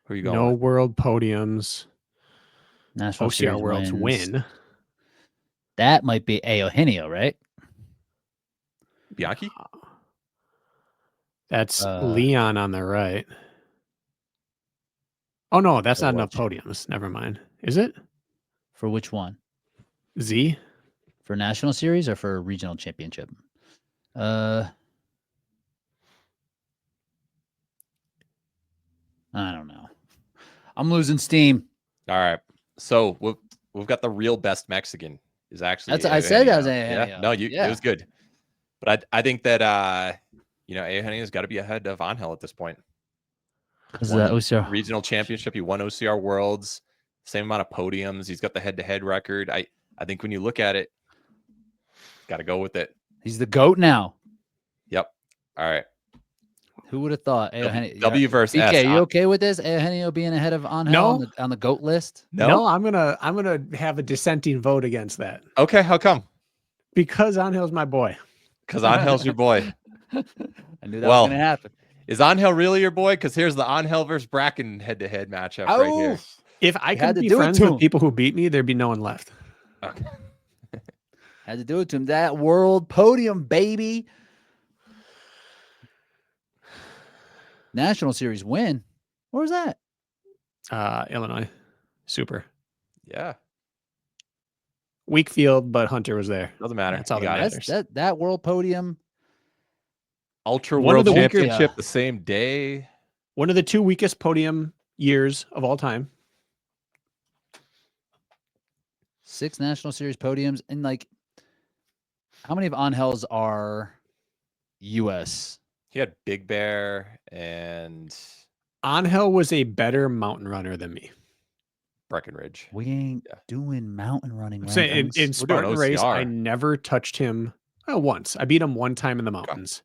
Who are you going? No with? world podiums. National OCR Series Worlds wins. win. That might be Eugenio, right? Bianchi? That's Leon on the right. Oh, no, that's not enough podiums. Never mind. Is it? For which one? Z? For National Series or for Regional Championship? I don't know. I'm losing steam. All right. So we've got the real best Mexican is actually. I said that was Eugenio. Yeah. No, it was good. But I think that Eugenio's got to be ahead of Angel at this point. Because that OCR regional championship, he won OCR Worlds, same amount of podiums. He's got the head-to-head record. I think when you look at it, got to go with it. He's the GOAT now. Yep. All right. Who would have thought? W versus BK, S. you okay with this? Eugenio being ahead of Angel on the GOAT list? No, I'm gonna have a dissenting vote against that. Okay, how come? Because Angel's my boy. Because Angel's your boy. I knew that was gonna happen. Is Angel really your boy? Because here's the Angel versus Bracken head-to-head matchup right here. If I could be friends with people who beat me, there'd be no one left. Okay. Had to do it to him. That world podium, baby. National Series win. Where was that? Illinois. Super. Yeah. Weak field, but Hunter was there. Doesn't matter. That's all that matters. That world podium. Ultra World Championship the same day. One of the 2 weakest podium years of all time. 6 National Series podiums. And like, how many of Angel's are U.S.? He had Big Bear and Angel was a better mountain runner than me. Breckenridge. We ain't doing mountain running. So in Spartan race, I never touched him once. I beat him one time in the mountains.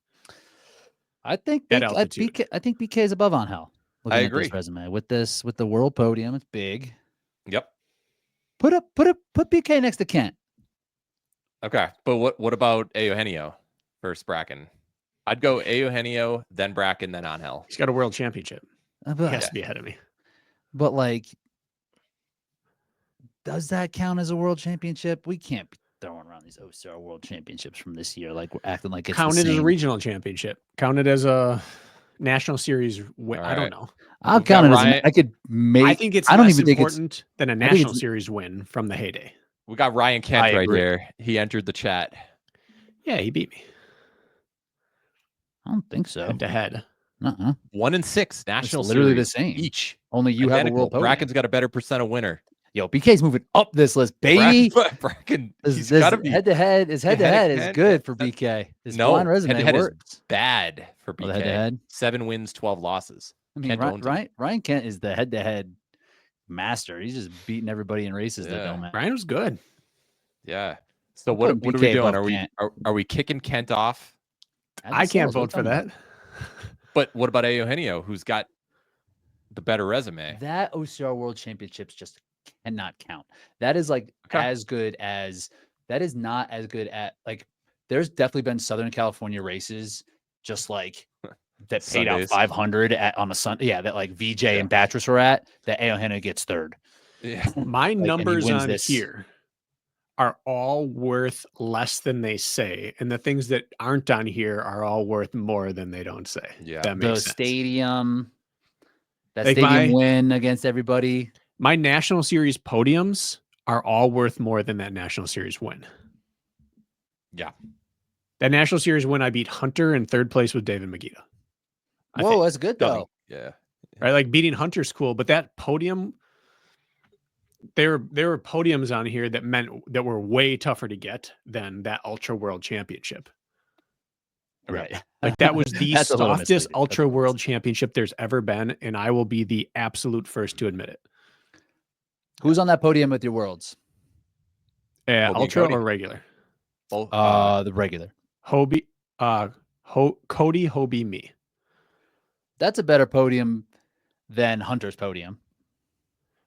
I think BK is above Angel. I agree. At this resume with the world podium, it's big. Yep. Put BK next to Kent. Okay, but what about Eugenio versus Bracken? I'd go Eugenio, then Bracken, then Angel. He's got a world championship. He has to be ahead of me. But like, does that count as a world championship? We can't be throwing around these OCR world championships from this year like we're acting like it's counted as a regional championship. Counted as a National Series win. Right. I don't know. I'll count it as I could make. I think it's less important than a National Series win from the heyday. We got Ryan Kent right there. He entered the chat. Yeah, he beat me. I don't think so. Head to head. 1-6 National Series. Literally the same. Each. Only you have a world podium. Bracken's got a better percent of winner. Yo, BK's moving up this list, baby. Bracken, he's got to be head to head. His head to head is good for BK. His resume head-to-head works. is bad for BK. Head to head. 7 wins, 12 losses. I mean, Ryan Kent is the head to head master. He's just beating everybody in races that don't matter. Ryan was good. Yeah. So what are we doing? Are we kicking Kent off? I can't vote for that. But what about Eugenio, who's got the better resume? That OCR World Championship's just cannot count. That is like Okay. as good as that is not as good at like there's definitely been Southern California races just like that paid out Sundays. 500 on a Sunday. Yeah, that like VJ Yeah. and Batris were at that Aohana gets third. Yeah. My and he numbers wins on this. here are all worth less than they say, and the things that aren't on here are all worth more than they don't say. Yeah. That The makes sense. stadium, that Like stadium win against everybody. My National Series podiums are all worth more than that National Series win. Yeah. That National Series win, I beat Hunter in third place with David Magida. Whoa, that's good though. Yeah. Right, like beating Hunter's cool, but that podium, there were podiums on here that were way tougher to get than that Ultra World Championship. Right. Like that was the That's a little softest misleading. Ultra World Championship there's ever been, and I will be the absolute first to admit it. Who's on that podium with your worlds? Ultra Cody. or regular? Both. The regular. Cody, Hobie, me. That's a better podium than Hunter's podium.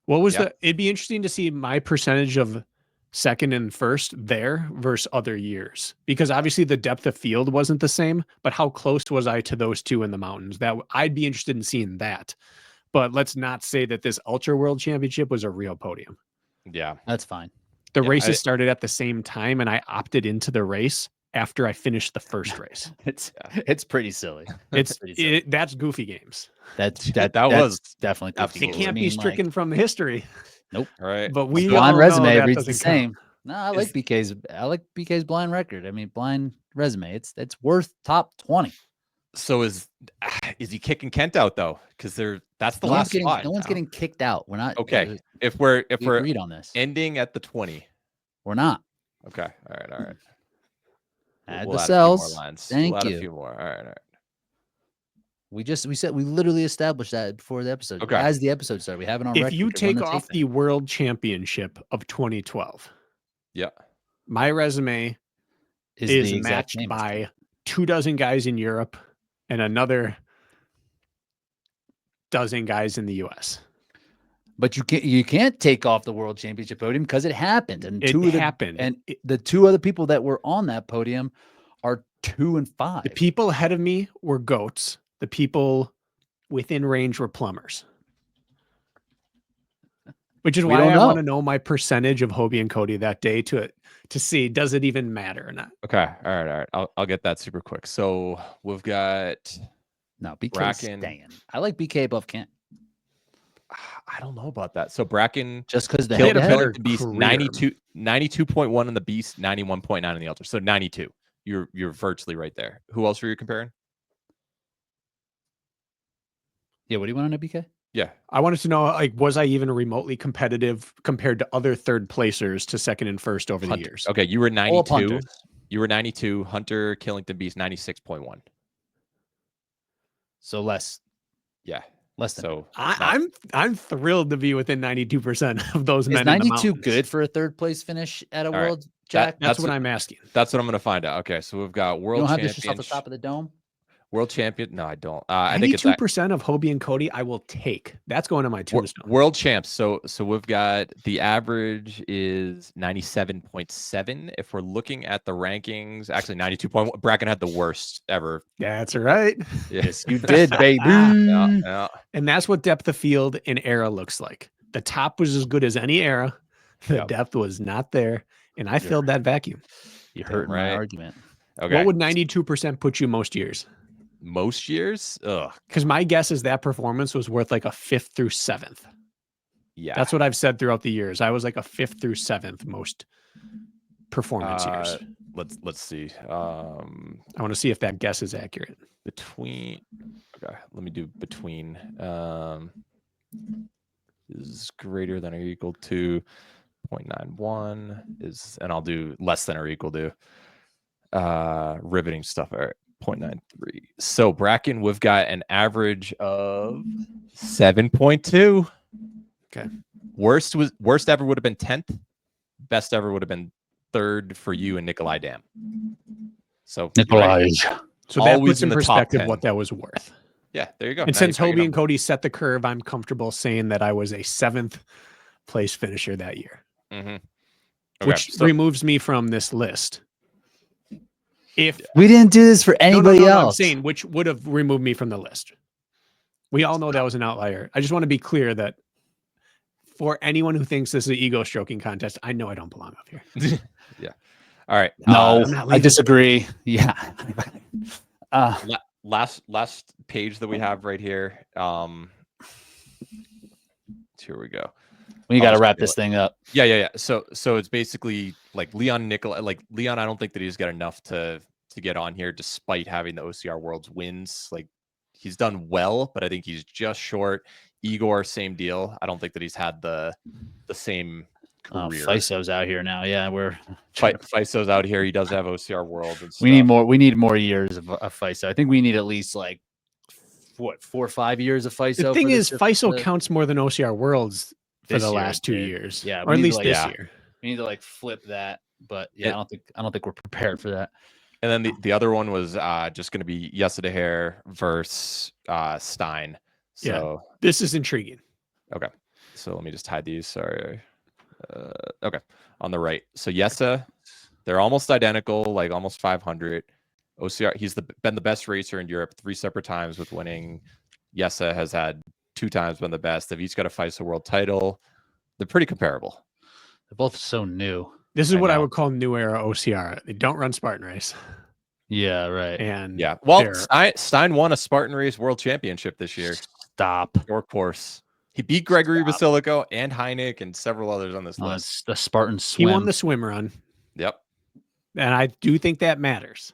What was it'd be interesting to see my percentage of second and first there versus other years, because obviously the depth of field wasn't the same, but how close was I to those two in the mountains? That I'd be interested in seeing that. But let's not say that this Ultra World Championship was a real podium. Yeah. That's fine. The races started at the same time, and I opted into the race after I finished the first race. It's pretty silly. It's pretty silly. that's goofy games. That was definitely goofy. It can't be stricken from the history. Nope. Right. But we blind all resume know that reads the doesn't count. same. No, I like BK's blind record. I mean, blind resume. It's worth top 20. So is he kicking Kent out though? Because that's the last spot. No one's getting kicked out. We're not okay. If we're agreed on this, ending at the 20, we're not. Okay. All right. Add We'll the add cells. Thank Thank you. you. A few more. All right. We literally established that before the episode. Okay. As the episode started, we have it on record. If you to run take the off tape the World Championship of 2012, Yeah. my resume is is the exact matched same. by 24 guys in Europe and another dozen guys in the US. But you can't take off the World Championship podium because it happened, and the two other people that were on that podium are 2 and 5. The people ahead of me were goats. The people within range were plumbers. Which is why I want to know my percentage of Hobie and Cody that day to see, does it even matter or not? Okay. All right. I'll get that super quick. So we've got BK Bracken. staying. I like BK above Kent. I don't know about that. So Bracken just because they had a better Beast 92.1 in the Beast, 91.9 in the Ultra. So 92. You're virtually right there. Who else were you comparing? Yeah, what do you want on a BK? Yeah. I wanted to know, like, was I even remotely competitive compared to other third placers to second and first over the years? Okay, you were 92. You were 92. Hunter Killington Beast 96.1. So less. Yeah. Less than. So I'm thrilled to be within 92% of those men. Is 92 good for a third place finish at a World, Jack? That's what I'm asking. That's what I'm going to find out. Okay, so we've got World You don't Champion. have this just off the top of the dome? World Champion? No, I don't. I 92% of Hobie and Cody I will take. That's going to my tombstone. World champs. So we've got the average is 97.7. If we're looking at the rankings, actually 92.1. Bracken had the worst ever. That's right. Yes, you did, baby. Yeah. And that's what depth of field in era looks like. The top was as good as any era. The depth was not there. And I filled that vacuum. You hurt my argument. Okay. What would 92% put you most years? Most years? Ugh. Because my guess is that performance was worth like a 5th through 7th. Yeah. That's what I've said throughout the years. I was like a 5th through 7th most performance years. Let's see. I want to see if that guess is accurate. Okay, let me do between. Is greater than or equal to 0.91 is, and I'll do less than or equal to riveting stuff. All right. 0.93. So Bracken, we've got an average of 7.2. Okay. Worst ever would have been 10th. Best ever would have been 3rd for you and Nikolai Dam. So Nikolai. So that puts in perspective what that was worth. Yeah, there you go. And since Hobie and Cody set the curve, I'm comfortable saying that I was a 7th place finisher that year, Okay, which removes me from this list. If we didn't do this for anybody else, I'm saying which would have removed me from the list. We all know that was an outlier. I just want to be clear that for anyone who thinks this is an ego stroking contest, I know I don't belong up here. yeah. All right. No, I disagree. Yeah. Last page that we have right here. Here we go. We got to wrap this thing up. Yeah. So it's basically like Leon. I don't think that he's got enough to get on here, despite having the OCR Worlds wins. Like, he's done well, but I think he's just short. Igor, same deal. I don't think that he's had the same career. Faiso's out here now. Yeah, we're Faiso's out here. He does have OCR Worlds. And stuff. We need more years of Faiso. I think we need at least like 4 or 5 years of Faiso. The thing is, Faiso counts more than OCR Worlds for the last 2 years. Yeah, or at least this year. We need to like flip that. But yeah, I don't think we're prepared for that. And then the other one was just going to be Yesterday versus Stein. So this is intriguing. Okay, so let me just hide these. Sorry. Okay, on the right. So Yessa, they're almost identical, like almost 500. OCR, he's been the best racer in Europe 3 separate times with winning. Yessa has had 2 times been the best. They've each got a FISA world title. They're pretty comparable. They're both so new. This is what I would call new era OCR. They don't run Spartan race. Yeah, right. And yeah, well, Stein won a Spartan race world championship this year. Stop. Your course. He beat Gregory Basilico and Heineck and several others on this list. The Spartan swim. He won the swim run. Yep. And I do think that matters.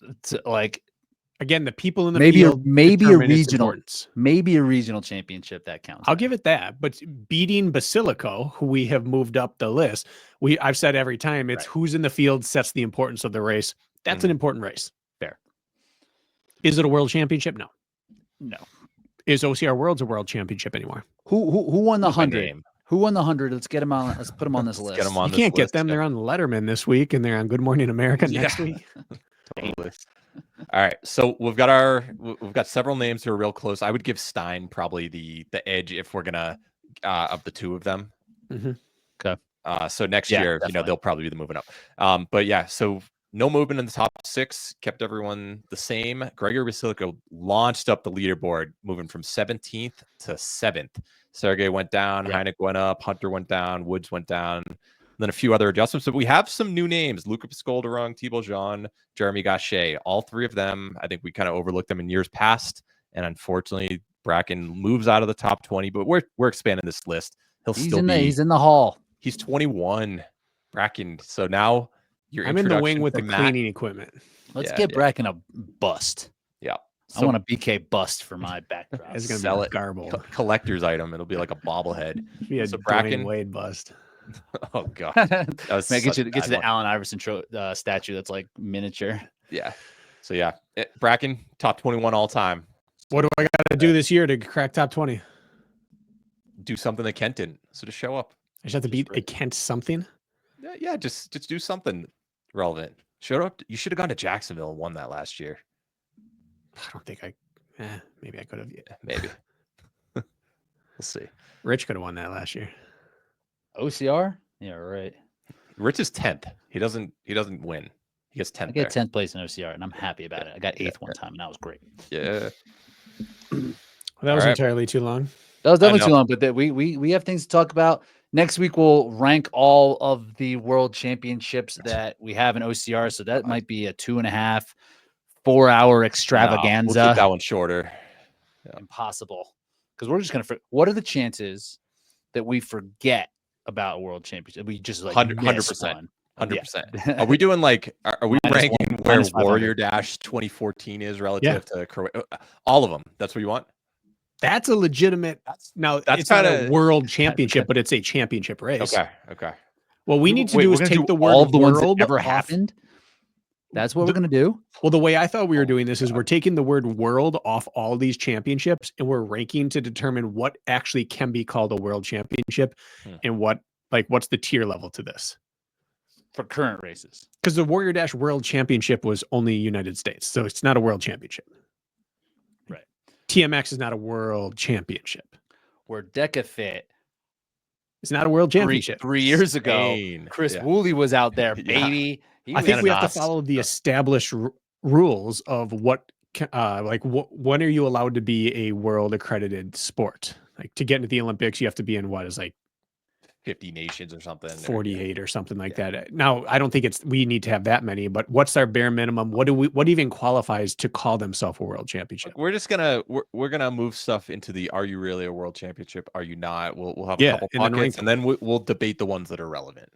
It's like, again, the people in the field maybe a regional championship that counts. I'll give it that. But beating Basilico, who we have moved up the list, I've said every time it's who's in the field sets the importance of the race. That's an important race. Fair. Is it a world championship? No. No. Is OCR Worlds a world championship anymore? Who won the 100? Who won the 100? Let's get him on. Let's put him on this list. Get him on. You can't get them. They're on Letterman this week, and they're on Good Morning America next week. Totally. All right, so we've got several names who are real close. I would give Stein probably the edge if we're gonna of the 2 of them. Okay. So next year, definitely. They'll probably be the moving up. But yeah, so no movement in the top 6, kept everyone the same. Gregory Basilico launched up the leaderboard, moving from 17th to 7th. Sergey went down, Heineck went up, Hunter went down, Woods went down, and then a few other adjustments. But we have some new names: Luca Piscolderung, Thibault Jean, Jeremy Gachet. All 3 of them, I think we kind of overlooked them in years past. And unfortunately, Bracken moves out of the top 20, but we're expanding this list. He's in the hall. He's 21, Bracken. So now I'm in the wing with the cleaning equipment. Let's get Bracken a bust. Yeah. So, I want a BK bust for my backdrop. It's going to be garble. Collector's item. It'll be like a bobblehead. So Bracken Wade bust. Oh god. Get you the Allen Iverson statue that's like miniature. Yeah. So yeah, Bracken top 21 all time. What do I got to do this year to crack top 20? Do something that Kent didn't. So just show up. I just have to beat a Kent something. Yeah. Just do something relevant. Showed up. You should have gone to Jacksonville and won that last year. I don't think maybe I could have. Yeah, maybe. We'll see. Rich could have won that last year. OCR? Yeah, right. Rich is 10th. He doesn't win. He gets 10th. I get 10th place in OCR, and I'm happy about it. I got 8th one time, and that was great. Yeah. Well, that was entirely too long. That was definitely too long, but we have things to talk about. Next week, we'll rank all of the world championships that we have in OCR, so that might be a 2.5, 4-hour extravaganza. We'll keep that one shorter. Yeah. Impossible. Because we're just going to what are the chances that we forget about a world championship? We just like 100%. 100%. Are we doing like, are we ranking where Warrior Dash 2014 is relative to Croatia? All of them. That's what you want? That's a legitimate. Now, that's not a world championship, but it's a championship race. Okay. What we need to do is take the word all of the world ones that ever happened. That's what we're going to do. Well, the way I thought we were doing this is we're taking the word world off all these championships and we're ranking to determine what actually can be called a world championship and what's the tier level to this for current races. Because the Warrior Dash World Championship was only United States, so it's not a world championship. Right. TMX is not a world championship. where DecaFit It's not a world championship. 3 years ago. Spain. Chris Yeah. Woolley was out there, Yeah. baby. He I was think we have to nuts. follow the established rules of what, when are you allowed to be a world accredited sport? Like to get into the Olympics, you have to be in what is like 50 nations or something. 48 or something like that. Now, I don't think we need to have that many, but what's our bare minimum? What even qualifies to call themselves a world championship? Like, we're just gonna we're gonna move stuff into the are you really a world championship? Are you not? We'll have a couple and then pockets, and then we'll debate the ones that are relevant.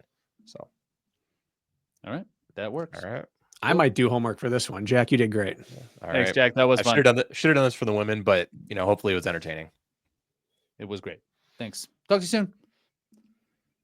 So, all right, that works. all right. I might do homework for this one. Jack, you did great. All Thanks, right. Jack. That was I fun. should have done this for the women, but hopefully it was entertaining. It was great. Thanks. Talk to you soon.